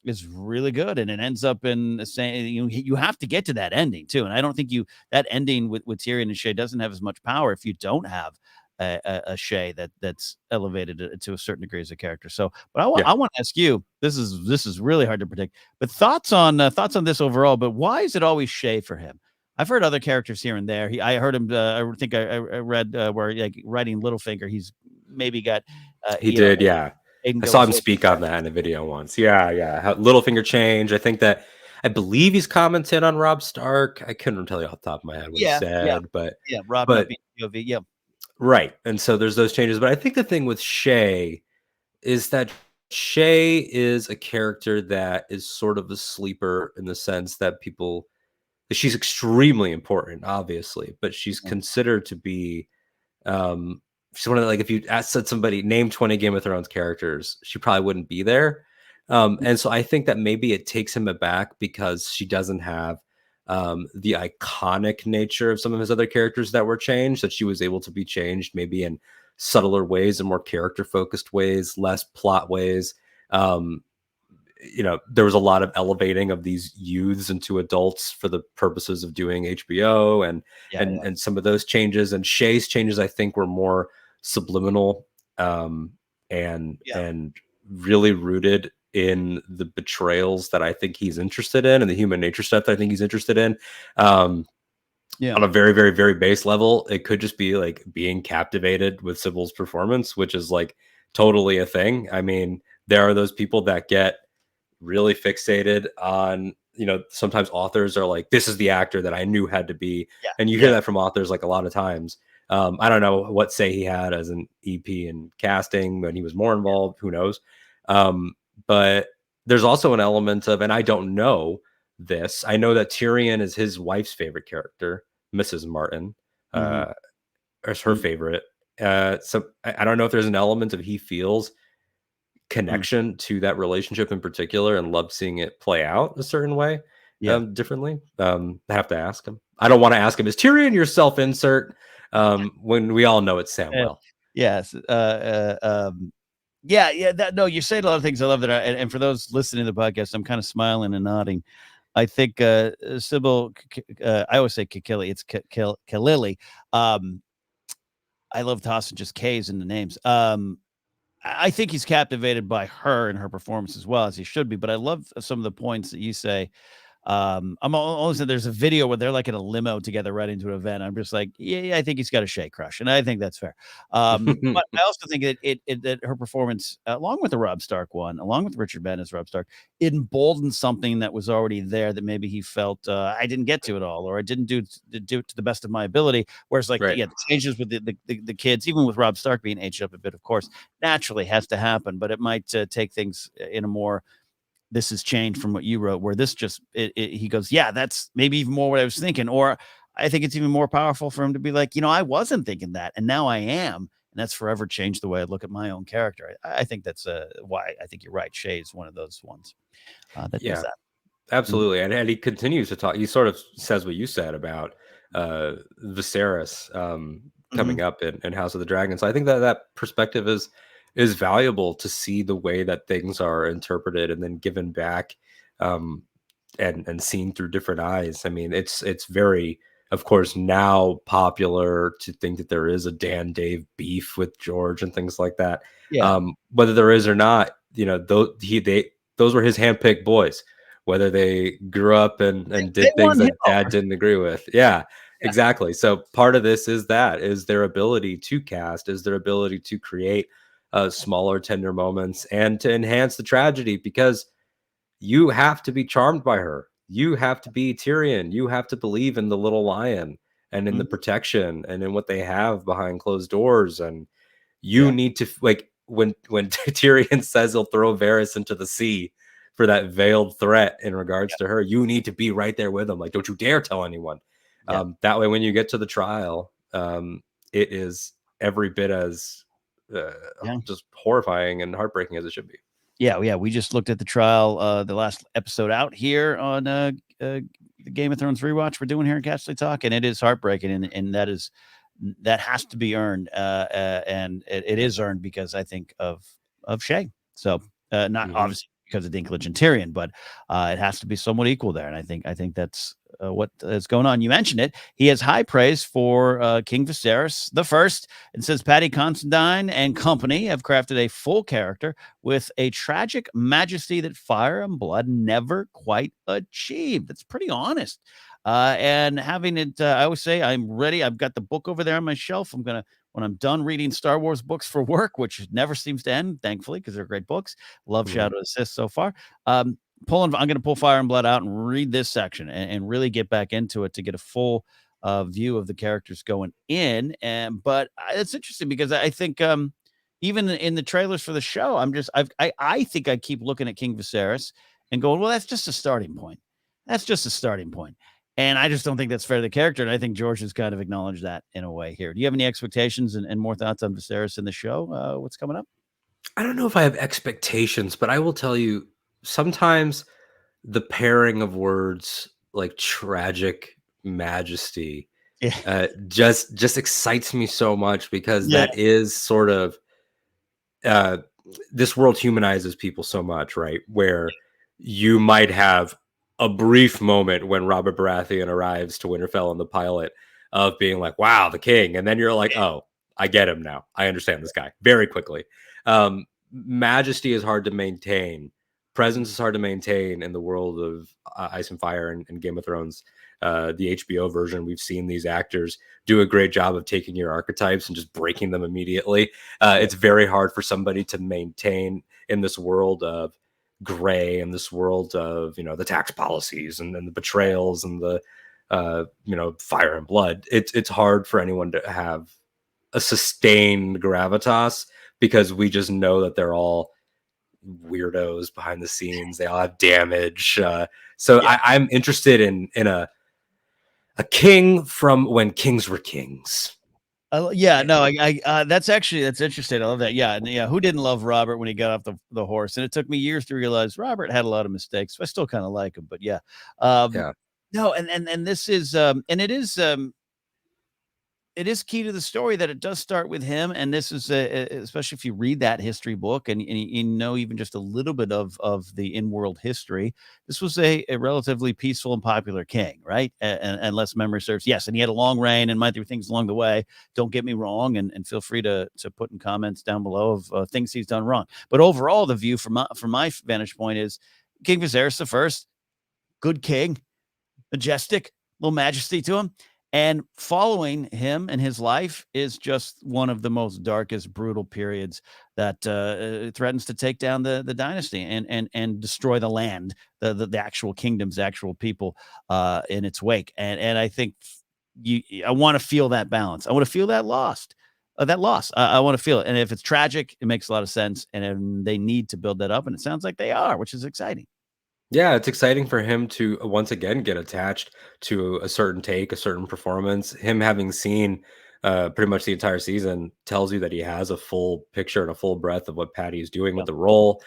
is really good, and it ends up in saying you have to get to that ending too. And I don't think that ending with Tyrion and Shay doesn't have as much power if you don't have a Shay that's elevated to a certain degree as a character. So, but Yeah. I want to ask you. This is really hard to predict, but thoughts on this overall. But why is it always Shay for him? I've heard other characters here and there. I heard him. I think I read where like writing Littlefinger, he's maybe got He did, yeah. Aiden I saw goes him over speak on that in a video once. Yeah, yeah. How Littlefinger change. I believe he's commented on Rob Stark. I couldn't tell you off the top of my head what he Yeah, yeah, said, yeah. Rob not but being POV. Yeah, right. And so there's those changes. But I think the thing with Shay is that Shay is a character that is sort of a sleeper in the sense that she's extremely important, obviously, but she's mhm, considered to be she's one of the, like, if you said somebody name 20 Game of Thrones characters, she probably wouldn't be there. And so I think that maybe it takes him aback because she doesn't have the iconic nature of some of his other characters that were changed, that she was able to be changed maybe in subtler ways and more character focused ways, less plot ways. Um, there was a lot of elevating of these youths into adults for the purposes of doing HBO Yeah, yeah, and some of those changes. And Shay's changes, I think, were more subliminal, yeah, and really rooted in the betrayals that I think he's interested in and the human nature stuff that I think he's interested in. yeah. On a very, very, very base level, it could just be like being captivated with Sybil's performance, which is like totally a thing. I mean, there are those people that get really fixated on, sometimes authors are like, this is the actor that I knew had to be. Yeah, And you hear yeah, that from authors like a lot of times. I don't know what say he had as an EP in casting when he was more involved. Who knows? Um, but there's also an element of, and I don't know this, I know that Tyrion is his wife's favorite character, Mrs. Martin, hmm uh, is her favorite. So I don't know if there's an element of he feels connection to that relationship in particular and love seeing it play out a certain way, yeah. differently. I have to ask him. I don't want to ask him, is Tyrion your self-insert? When we all know it's Uh, Samwell. yes. Yeah, yeah. No, you're saying a lot of things. I love that. And for those listening to the podcast, I'm kind of smiling and nodding. I think Sybil. I always say Kikili. It's Kalili. Um, I love tossing just K's in the names. I think he's captivated by her and her performance as well as he should be. But I love some of the points that you say. I'm always there's a video where they're like in a limo together right into an event. I'm just like, yeah, I think he's got a Shay crush, and I think that's fair. But I also think that that her performance, along with the Rob Stark one, along with Richard Bennett Rob Stark, it emboldened something that was already there that maybe he felt I didn't get to it all, or I didn't do it to the best of my ability. Whereas, like, Right. yeah, the changes with the kids, even with Rob Stark being aged up a bit, of course, naturally has to happen, but it might take things in a more this has changed from what you wrote, where this just he goes, yeah, that's maybe even more what I was thinking. Or I think it's even more powerful for him to be like, I wasn't thinking that, and now I am, and that's forever changed the way I look at my own character. I think that's why I think you're right. Shay is one of those ones that does Yeah, that. Mhm, absolutely. And he continues to talk. He sort of says what you said about Viserys, mhm. coming up in House of the Dragon. So I think that perspective is valuable to see the way that things are interpreted and then given back, um, and seen through different eyes. I mean, it's very, of course, now popular to think that there is a Dan Dave beef with George and things like that. Yeah, Whether there is or not, those were his handpicked boys, whether they grew up and they did things won him that dad over. didn't agree with. Yeah, Yeah, exactly. So part of this is their ability to cast, is their ability to create smaller, tender moments and to enhance the tragedy, because you have to be charmed by her. You have to be Tyrion. You have to believe in the little lion and in the mhm, protection and in what they have behind closed doors. And you yeah, need to, like, when Tyrion says he'll throw Varys into the sea for that veiled threat in regards yeah, to her, you need to be right there with him. Like, don't you dare tell anyone. yeah, That way, when you get to the trial, it is every bit as uh, yeah. just horrifying and heartbreaking as it should be. Yeah, yeah. We just looked at the trial, the last episode out here on the Game of Thrones rewatch we're doing here in Casterly Talk, and it is heartbreaking, and that has to be earned, and it is earned because I think of Shay. So not Hmm. obviously because of Dinklage and Tyrion, but it has to be somewhat equal there, and I think that's what is going on. You mentioned it. He has high praise for King Viserys the First, and says Paddy Considine and company have crafted a full character with a tragic majesty that fire and blood never quite achieved. That's pretty honest. And having it, I always say, I'm ready. I've got the book over there on my shelf. When I'm done reading Star Wars books for work, which never seems to end, thankfully, because they're great books. Love Hmm. Shadow Assist so far. Um, I'm going to pull Fire and Blood out and read this section and really get back into it to get a full view of the characters going in. But it's interesting because I think even in the trailers for the show, I think I keep looking at King Viserys and going, well, that's just a starting point. That's just a starting point. And I just don't think that's fair to the character. And I think George has kind of acknowledged that in a way here. Do you have any expectations and more thoughts on Viserys in the show? What's coming up? I don't know if I have expectations, but I will tell you, sometimes the pairing of words like tragic majesty Yeah. just excites me so much, because Yeah. that is sort of, uh, this world humanizes people so much, right? Where you might have a brief moment when Robert Baratheon arrives to Winterfell in the pilot of being like, wow, the king. And then you're like, oh, I get him now. I understand this guy very quickly. Majesty is hard to maintain. Presence is hard to maintain in the world of Ice and Fire and Game of Thrones. The HBO version, we've seen these actors do a great job of taking your archetypes and just breaking them immediately. It's very hard for somebody to maintain in this world of gray, in this world of, you know, the tax policies and the betrayals and the you know, fire and blood. It's hard for anyone to have a sustained gravitas because we just know that they're all weirdos behind the scenes. They all have damage. So Yeah. I'm interested in a king from when kings were kings. Yeah, no, that's interesting. I love that. Yeah, and yeah, who didn't love Robert when he got off the horse? And it took me years to realize Robert had a lot of mistakes. I still kind of like him, but yeah, Yeah. no, and this is and it is key to the story that it does start with him, and this is especially if you read that history book and you know even just a little bit of the in-world history. This was a relatively peaceful and popular king, right? And unless memory serves, yes, and he had a long reign and might do things along the way. Don't get me wrong, and feel free to put in comments down below of things he's done wrong. But overall, the view from my vantage point is King Viserys the First, good king, majestic, little majesty to him. And following him and his life is just one of the most darkest, brutal periods that threatens to take down the dynasty and destroy the land, the actual kingdoms, actual people in its wake. And I think I want to feel that balance. I want to feel that loss. I want to feel it. And if it's tragic, it makes a lot of sense. And they need to build that up. And it sounds like they are, which is exciting. Yeah, it's exciting for him to once again get attached to a certain take, a certain performance. Him having seen pretty much the entire season tells you that he has a full picture and a full breadth of what Patty is doing with Yeah. the role.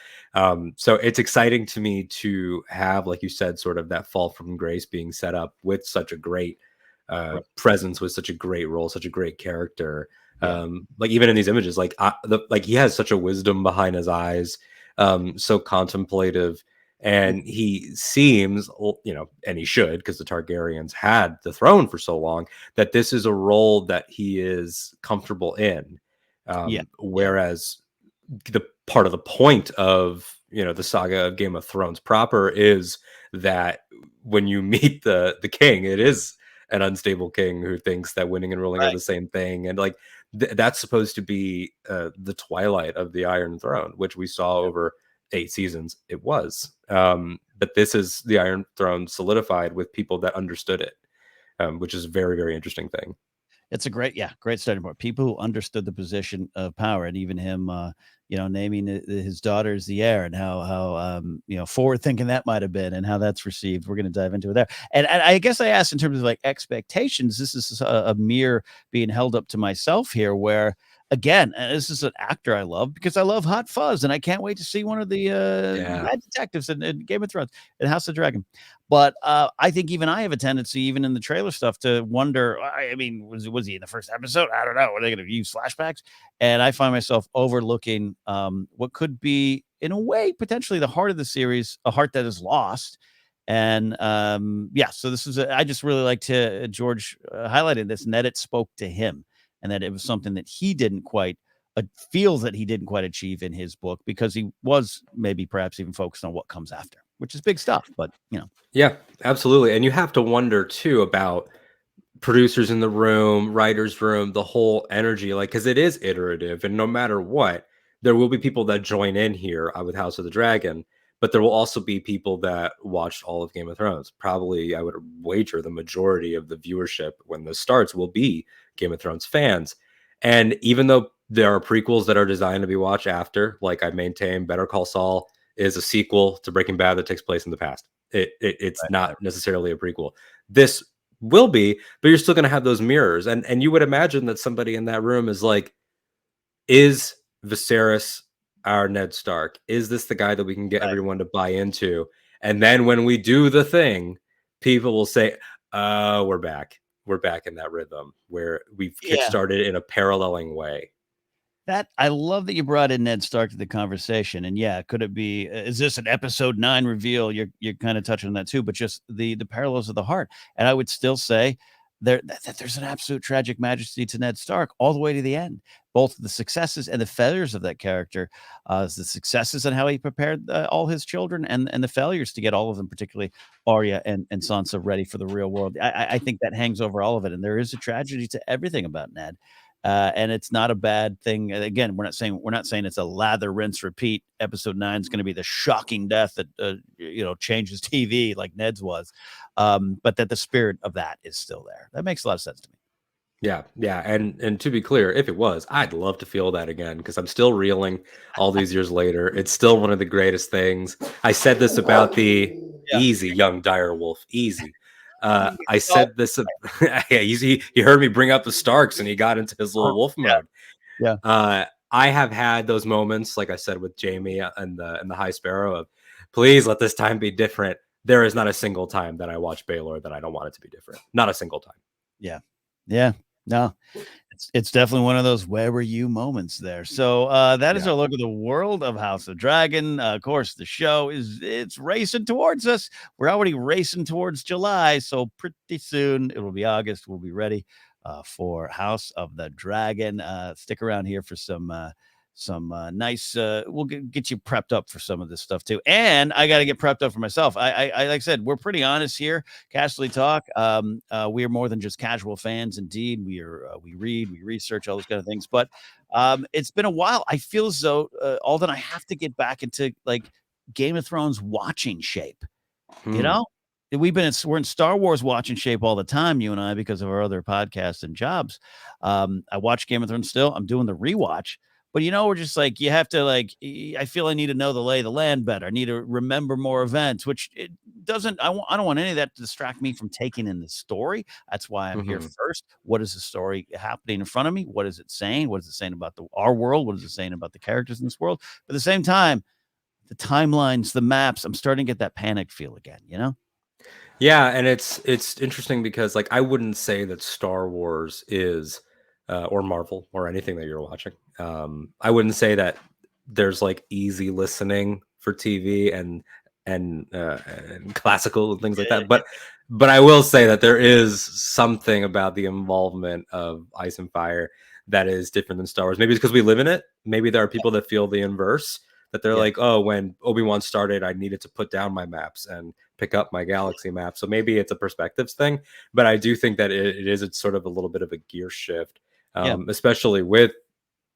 So it's exciting to me to have, like you said, sort of that fall from grace being set up with such a great Right. presence, with such a great role, such a great character. Yeah. Like even in these images, like he has such a wisdom behind his eyes, so contemplative, and he seems, you know, and he should, because the Targaryens had the throne for so long, that this is a role that he is comfortable in. Yeah. Yeah. Whereas the part of the point of, you know, the saga of Game of Thrones proper is that when you meet the king, it is an unstable king who thinks that winning and ruling are Right. the same thing, and like that's supposed to be the twilight of the Iron Throne, which we saw over 8 seasons. It was, but this is the Iron Throne solidified with people that understood it, which is a very, very interesting thing. It's a great starting point. People who understood the position of power, and even him, naming his daughter as the heir, and how forward thinking that might have been, and how that's received. We're going to dive into it there. And I guess I asked in terms of like expectations. This is a mirror being held up to myself here, where again, this is an actor I love because I love Hot Fuzz, and I can't wait to see one of the Yeah. bad detectives in Game of Thrones and House of Dragon. But I think even I have a tendency, even in the trailer stuff, to wonder. I mean, was he in the first episode? I don't know. Are they going to use flashbacks? And I find myself overlooking what could be, in a way, potentially the heart of the series, a heart that is lost. And yeah, so this is. I just really like to George highlighted this, and that it spoke to him, and that it was something that he didn't quite feels that he didn't quite achieve in his book because he was maybe perhaps even focused on what comes after, which is big stuff. But Yeah, absolutely. And you have to wonder too about producers in the room, writers room, the whole energy, like, because it is iterative, and no matter what, there will be people that join in here with House of the Dragon, but there will also be people that watched all of Game of Thrones. Probably, I would wager the majority of the viewership when this starts will be Game of Thrones fans. And even though there are prequels that are designed to be watched after, like I maintain, Better Call Saul is a sequel to Breaking Bad that takes place in the past. It's not necessarily a prequel. This will be, but you're still going to have those mirrors, and you would imagine that somebody in that room is like, is Viserys our Ned Stark? Is this the guy that we can get right. everyone to buy into? And then when we do the thing, people will say, we're back in that rhythm where we've Yeah. kickstarted in a paralleling way. That I love that you brought in Ned Stark to the conversation, and yeah, could it be? Is this an episode 9 reveal? You're kind of touching on that too, but just the parallels of the heart. And I would still say that there's an absolute tragic majesty to Ned Stark all the way to the end. Both the successes and the failures of that character, the successes and how he prepared all his children, and the failures to get all of them, particularly Arya and Sansa, ready for the real world. I think that hangs over all of it, and there is a tragedy to everything about Ned. And it's not a bad thing. Again, we're not saying it's a lather, rinse, repeat. Episode 9 is going to be the shocking death that changes TV like Ned's was, but that the spirit of that is still there. That makes a lot of sense to me. Yeah, and to be clear, if it was, I'd love to feel that again because I'm still reeling all these years later. It's still one of the greatest things. I said this about the Yeah. easy young dire wolf, easy. I said this. Yeah, he heard me bring up the Starks and he got into his little wolf mode. Yeah. I have had those moments, like I said with Jamie and the High Sparrow, of please let this time be different. There is not a single time that I watch Baylor that I don't want it to be different. Not a single time. Yeah. No, it's definitely one of those "where were you" moments there. So that is Yeah. our look at the world of House of Dragon. Of course, the show it's racing towards us. We're already racing towards July, so pretty soon it will be August. We'll be ready for House of the Dragon. Stick around here for some nice. We'll get you prepped up for some of this stuff too, and I got to get prepped up for myself. I like I said, we're pretty honest here. Casterly Talk. We are more than just casual fans. Indeed, we read, we research all those kind of things. But it's been a while. I feel as though Alden, I have to get back into like Game of Thrones watching shape. You know, we're in Star Wars watching shape all the time, you and I, because of our other podcasts and jobs. I watch Game of Thrones still. I'm doing the rewatch. But we're just like you have to I feel I need to know the lay of the land better. I need to remember more events, which it doesn't. I don't want any of that to distract me from taking in the story. That's why I'm here first. What is the story happening in front of me? What is it saying? What is it saying about our world? What is it saying about the characters in this world? But at the same time, the timelines, the maps, I'm starting to get that panic feel again. Yeah, and it's interesting because like I wouldn't say that Star Wars is or Marvel or anything that you're watching. I wouldn't say that there's like easy listening for TV and classical and things like that. But I will say that there is something about the involvement of Ice and Fire that is different than Star Wars. Maybe it's because we live in it. Maybe there are people that feel the inverse, that they're like, oh, when Obi-Wan started, I needed to put down my maps and pick up my galaxy map. So maybe it's a perspectives thing, but I do think that it's sort of a little bit of a gear shift, especially with,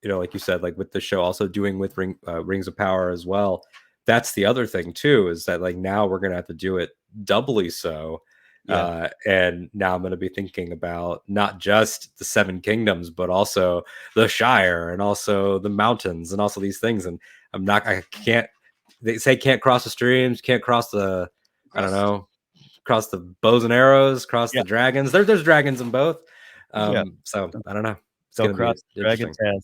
like you said, like with the show also doing with Rings of Power as well. That's the other thing too, is that like now we're going to have to do it doubly so. And now I'm going to be thinking about not just the Seven Kingdoms, but also the Shire and also the mountains and also these things. And they say can't cross the streams, can't cross the, I don't know, cross the bows and arrows, cross the dragons. There's dragons in both. So I don't know. It's going to be interesting.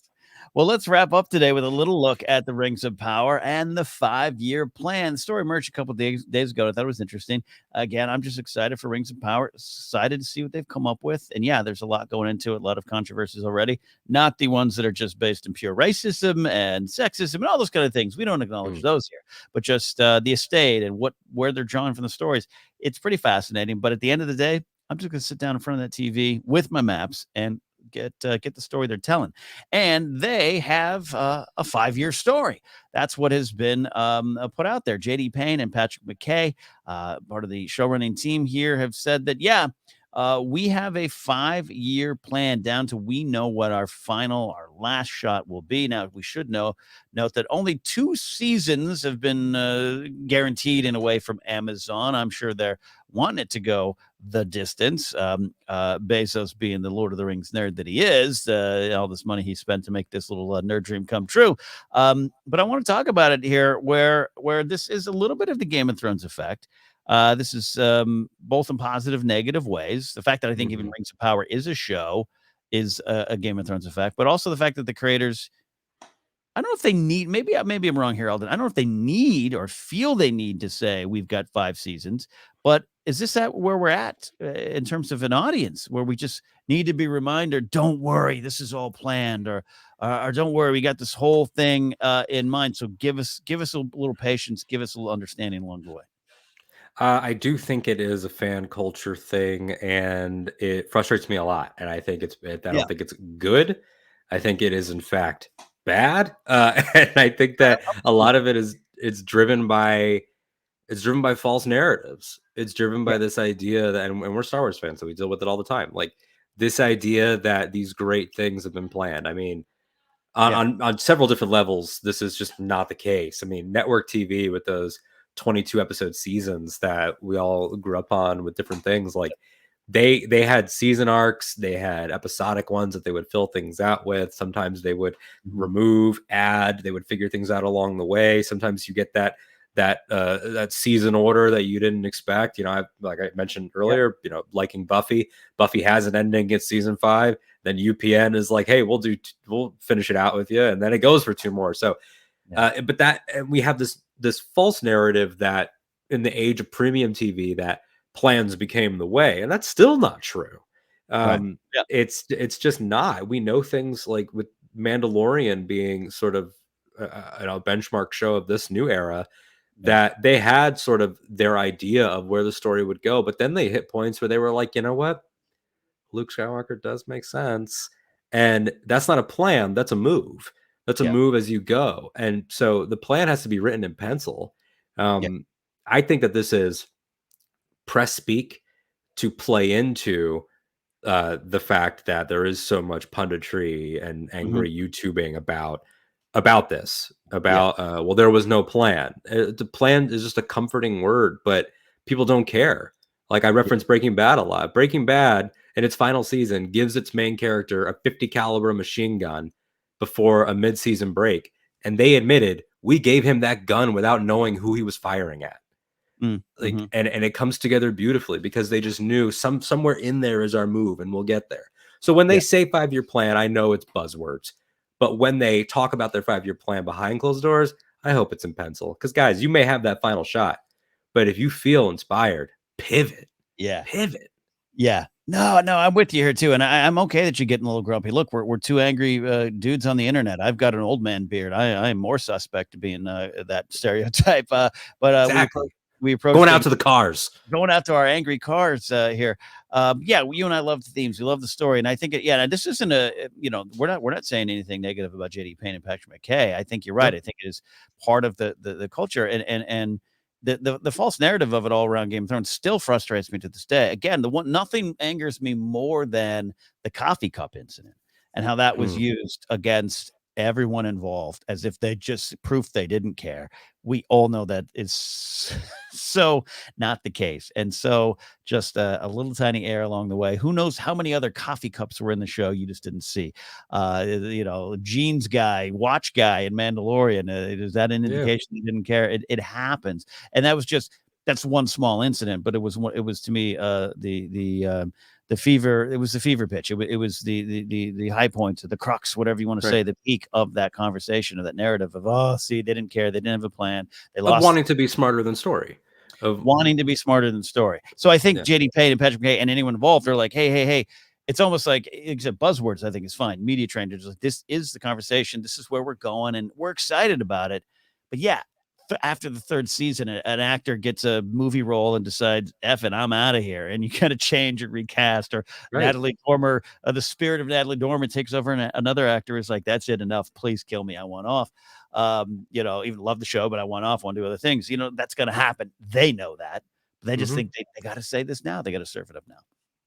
Well, let's wrap up today with a little look at the Rings of Power and the 5-year plan. The story emerged a couple of days ago. I thought it was interesting. Again, I'm just excited for Rings of Power, excited to see what they've come up with. And yeah, there's a lot going into it, a lot of controversies already, not the ones that are just based in pure racism and sexism and all those kind of things. We don't acknowledge those here, but just the estate and where they're drawing from the stories. It's pretty fascinating. But at the end of the day, I'm just going to sit down in front of that TV with my maps and get the story they're telling. And they have a 5-year story. That's what has been put out there. JD Payne and Patrick McKay, part of the showrunning team here, have said that we have a 5-year plan down to we know what our last shot will be. Now, we should note that only 2 seasons have been guaranteed in a way from Amazon. I'm sure they're wanting it to go the distance. Bezos, being the Lord of the Rings nerd that he is, all this money he spent to make this little nerd dream come true. But I want to talk about it here where this is a little bit of the Game of Thrones effect. This is both in positive, negative ways. The fact that I think even Rings of Power is a show is a Game of Thrones effect, but also the fact that the creators I don't know if they need, maybe I'm wrong here, Alden. I don't know if they need or feel they need to say we've got 5 seasons, but is this at where we're at in terms of an audience where we just need to be reminded, don't worry, this is all planned, or don't worry, we got this whole thing in mind. So give us a little patience, give us a little understanding along the way. I do think it is a fan culture thing, and it frustrates me a lot. And I think I Yeah. don't think it's good. I think it is in fact bad, and I think that a lot of it is it's driven by false narratives. It's driven Yeah. by this idea that, and we're Star Wars fans, so we deal with it all the time. Like this idea that these great things have been planned. I mean, Yeah. on several different levels, this is just not the case. I mean, network TV with those 22 episode seasons that we all grew up on with different things, like they had season arcs, they had episodic ones that they would fill things out with. Sometimes they would Mhm. remove, add, they would figure things out along the way. Sometimes you get that season order that you didn't expect. Like I mentioned Yeah. earlier, liking Buffy has an ending at season 5, then UPN is like, hey, we'll finish it out with you, and then it goes for 2 more. So Yeah. but that and we have this false narrative that in the age of premium TV that plans became the way, and that's still not true. Right. Yeah. It's just not. We know things like with Mandalorian being sort of a benchmark show of this new era, Yeah. that they had sort of their idea of where the story would go, but then they hit points where they were like, you know what, Luke Skywalker does make sense. And that's not a plan, that's a move. That's a Yeah. move as you go. And so the plan has to be written in pencil. Yeah. I think that this is press speak to play into the fact that there is so much punditry and Mhm. angry YouTubing about this, Yeah. about well, there was no plan. The plan is just a comforting word, but people don't care. Like I Yeah. reference Breaking Bad a lot. Breaking Bad in its final season gives its main character a 50 caliber machine gun before a mid-season break, and they admitted we gave him that gun without knowing who he was firing at. Mm. Like Mhm. and it comes together beautifully because they just knew somewhere in there is our move and we'll get there. So when they Yeah. say 5-year plan, I know it's buzzwords, but when they talk about their 5-year plan behind closed doors, I hope it's in pencil, because guys, you may have that final shot, but if you feel inspired, pivot. Yeah. Pivot. Yeah. No, no, I'm with you here too, and I'm okay that you're getting a little grumpy. Look, we're 2 angry, dudes on the internet. I've got an old man beard. I am more suspect to being, that stereotype, but, Exactly. we approach Going out things to the cars. going out to our angry cars, here. Yeah, you and I love the themes. We love the story, and I think and this isn't we're not saying anything negative about JD Payne and Patrick McKay. I think you're right. Nope. I think it is part of the culture, and the false narrative of it all around Game of Thrones still frustrates me to this day. Again, the one nothing angers me more than the coffee cup incident and how that was Mm. used against everyone involved as if they just proof they didn't care. We all know that is so not the case. And so just a little tiny error along the way. Who knows how many other coffee cups were in the show you just didn't see? Jeans guy, watch guy in Mandalorian. Is that an Yeah. indication he didn't care? It happens. And that's one small incident, but it was to me the fever. It was the fever pitch. It was the high points, the crux, whatever you want to Right. say, the peak of that conversation or that narrative of, oh, see, they didn't care, they didn't have a plan, they Of lost wanting to be smarter than story. Of wanting to be smarter than story. So I think Yeah. JD Payne and Patrick McKay and anyone involved are like, hey, hey, hey. It's almost like except buzzwords. I think is fine. Media trainers like this is the conversation. This is where we're going, and we're excited about it. But yeah, after the 3rd season, an actor gets a movie role and decides, "F it, I'm out of here," and you kind of change or recast, or Right. Natalie Dormer, the spirit of Natalie Dormer takes over, and another actor is like, "That's it, enough. Please kill me. I want off." Even love the show, but I want off, want to do other things. That's going to happen. They know that. They just Mhm. think they got to say this now. They got to serve it up now.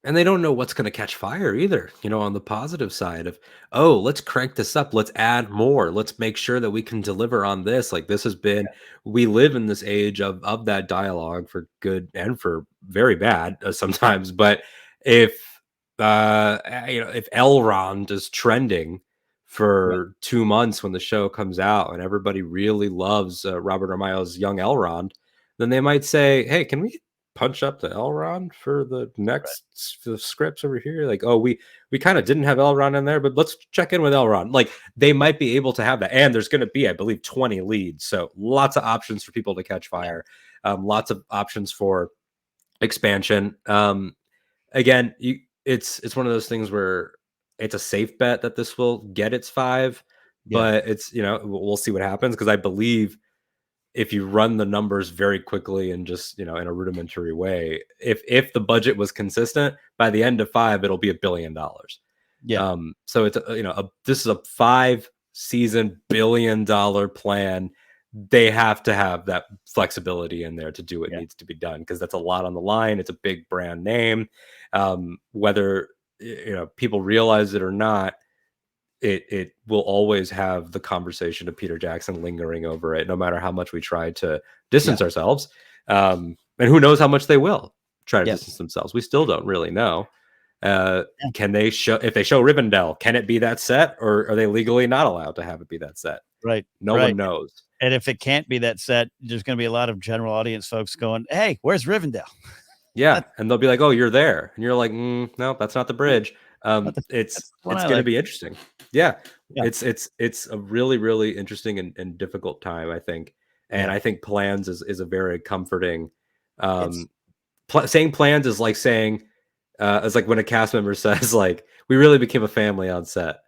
And they don't know what's going to catch fire either, on the positive side of, oh, let's crank this up. Let's add more. Let's make sure that we can deliver on this. Like this has been, we live in this age of that dialogue for good and for very bad sometimes. But if, if Elrond is trending Right. for 2 months when the show comes out and everybody really loves Robert Armaio's young Elrond, then they might say, hey, can we punch up the Elrond for the the scripts over here? Like, oh, we kind of didn't have Elrond in there, but let's check in with Elrond. Like, they might be able to have that. And there's going to be, I believe, 20 leads. So lots of options for people to catch fire. Lots of options for expansion. Again, it's one of those things where it's a safe bet that this will get its 5, but it's, we'll see what happens, because I believe if you run the numbers very quickly and just, in a rudimentary way, if the budget was consistent, by the end of 5, it'll be $1 billion. So it's this is a 5-season $1 billion plan. They have to have that flexibility in there to do what needs to be done, because that's a lot on the line. It's a big brand name. Whether people realize it or not, it will always have the conversation of Peter Jackson lingering over it, no matter how much we try to distance ourselves. And who knows how much they will try to distance themselves. We still don't really know. Can they show, if they show Rivendell, can it be that set, or are they legally not allowed to have it be that set? Right. No one knows. And if it can't be that set, there's going to be a lot of general audience folks going, "Hey, where's Rivendell?" Yeah. And they'll be like, "Oh, you're there." And you're like, "No, that's not the bridge." It's going to be interesting. Yeah. It's a really, really interesting and difficult time, I think. And I think plans is a very comforting, saying plans is like saying, it's like when a cast member says, like, "We really became a family on set."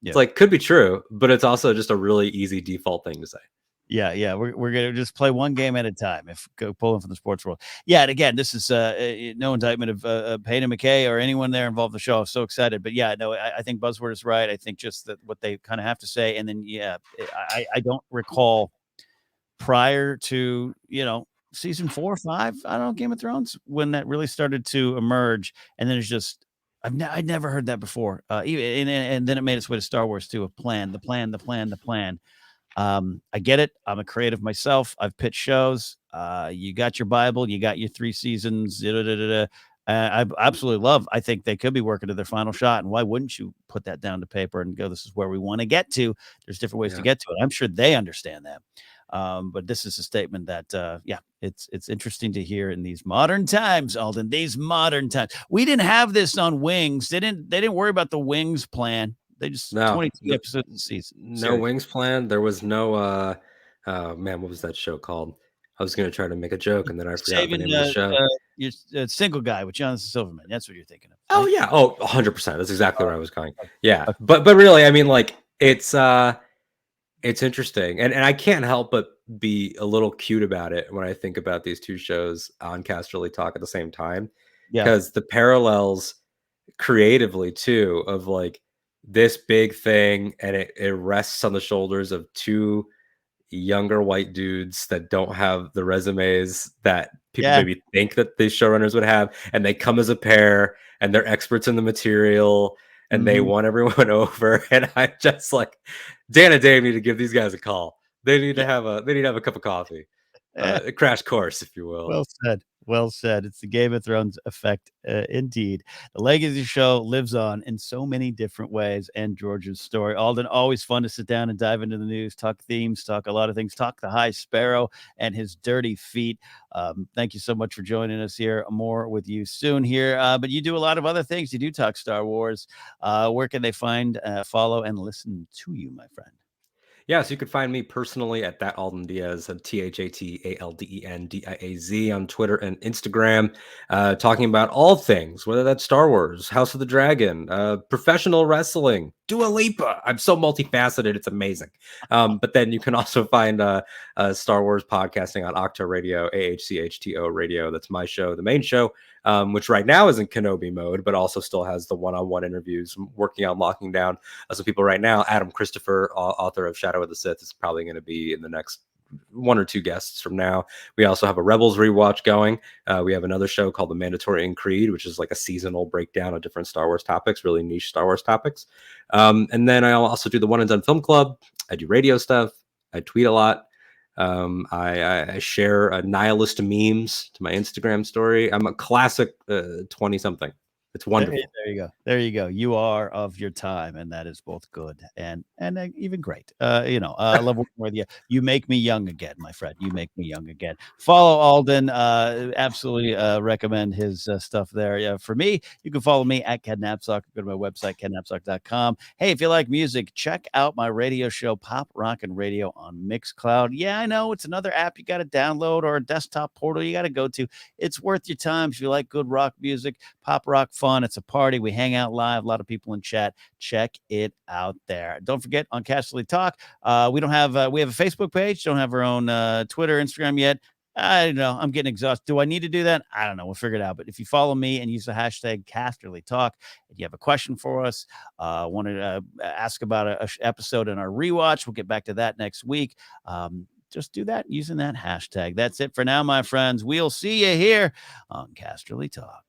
It's like, could be true, but it's also just a really easy default thing to say. Yeah. We're gonna just play one game at a time. If go pulling from the sports world, and again, this is no indictment of Peyton McKay or anyone there involved in the show. I'm so excited, but I think Buzzword is right. I think just that what they kind of have to say, and then I don't recall prior to season 4 or 5, I don't know, Game of Thrones, when that really started to emerge, and then it's just I'd never heard that before. Even and then it made its way to Star Wars too. The plan. I get it. I'm a creative myself. I've pitched shows. You got your Bible. You got your 3 seasons. I absolutely love. I think they could be working to their final shot. And why wouldn't you put that down to paper and go, "This is where we want to get to"? There's different ways to get to it. I'm sure they understand that. But this is a statement that, it's interesting to hear in these modern times, Alden. These modern times. We didn't have this on Wings. They didn't worry about the Wings plan. They just 22 episodes a season. No Wings plan. There was no oh man, what was that show called? I was gonna try to make a joke and then I forgot the name of the show. You're Single Guy with Jonathan Silverman. That's what you're thinking of. Right? Oh yeah. Oh, 100%. That's exactly where I was going. Yeah. But really, I mean, like, it's interesting. And I can't help but be a little cute about it when I think about these 2 shows on Casterly Talk at the same time. Because the parallels creatively too of like this big thing, and it rests on the shoulders of 2 younger white dudes that don't have the resumes that people maybe think that these showrunners would have, and they come as a pair and they're experts in the material and they won everyone over. And I just like, Dan and Dave need to give these guys a call. They need to have a cup of coffee. A crash course, if you will. Well said. It's the Game of Thrones effect, indeed. The legacy show lives on in so many different ways, and George's story. Alden, always fun to sit down and dive into the news, talk themes, talk a lot of things, talk the High Sparrow and his dirty feet. Thank you so much for joining us here. More with you soon here. But you do a lot of other things. You do talk Star Wars. Where can they find, follow, and listen to you, my friend? Yeah, so you could find me personally at that Alden Diaz, ThatAldenDiaz on Twitter and Instagram, talking about all things, whether that's Star Wars, House of the Dragon, professional wrestling, Dua Lipa. I'm so multifaceted; it's amazing. But then you can also find Star Wars podcasting on Octo Radio, AHCHTO Radio. That's my show, the main show, which right now is in Kenobi mode, but also still has the one-on-one interviews. I'm working on locking down some people right now. Adam Christopher, author of Shadow of the Sith, is probably going to be in the next 1 or 2 guests from now. We also have a Rebels rewatch going. We have another show called The Mandalorian Creed, which is like a seasonal breakdown of different Star Wars topics, really niche Star Wars topics. And then I'll also do the One and Done Film Club. I do radio stuff. I tweet a lot. I share nihilist memes to my Instagram story. I'm a classic 20-something. It's There, wonderful. there you go. There you go. You are of your time, and that is both good and even great. I love working with you. You make me young again, my friend. You make me young again. Follow Alden. Absolutely recommend his stuff there. Yeah, for me, you can follow me at Ken Napzok. Go to my website, kennapzok.com. Hey, if you like music, check out my radio show, Pop Rockin' Radio on Mixcloud. Yeah, I know it's another app you got to download or a desktop portal you got to go to. It's worth your time if you like good rock music, pop rock fun. It's a party. We hang out live. A lot of people in chat. Check it out there. Don't forget on Casterly Talk, we have a Facebook page. Don't have our own Twitter, Instagram yet. I don't know. I'm getting exhausted. Do I need to do that? I don't know. We'll figure it out. But if you follow me and use the hashtag Casterly Talk, if you have a question for us, want to ask about a episode in our rewatch, we'll get back to that next week. Just do that using that hashtag. That's it for now, my friends. We'll see you here on Casterly Talk.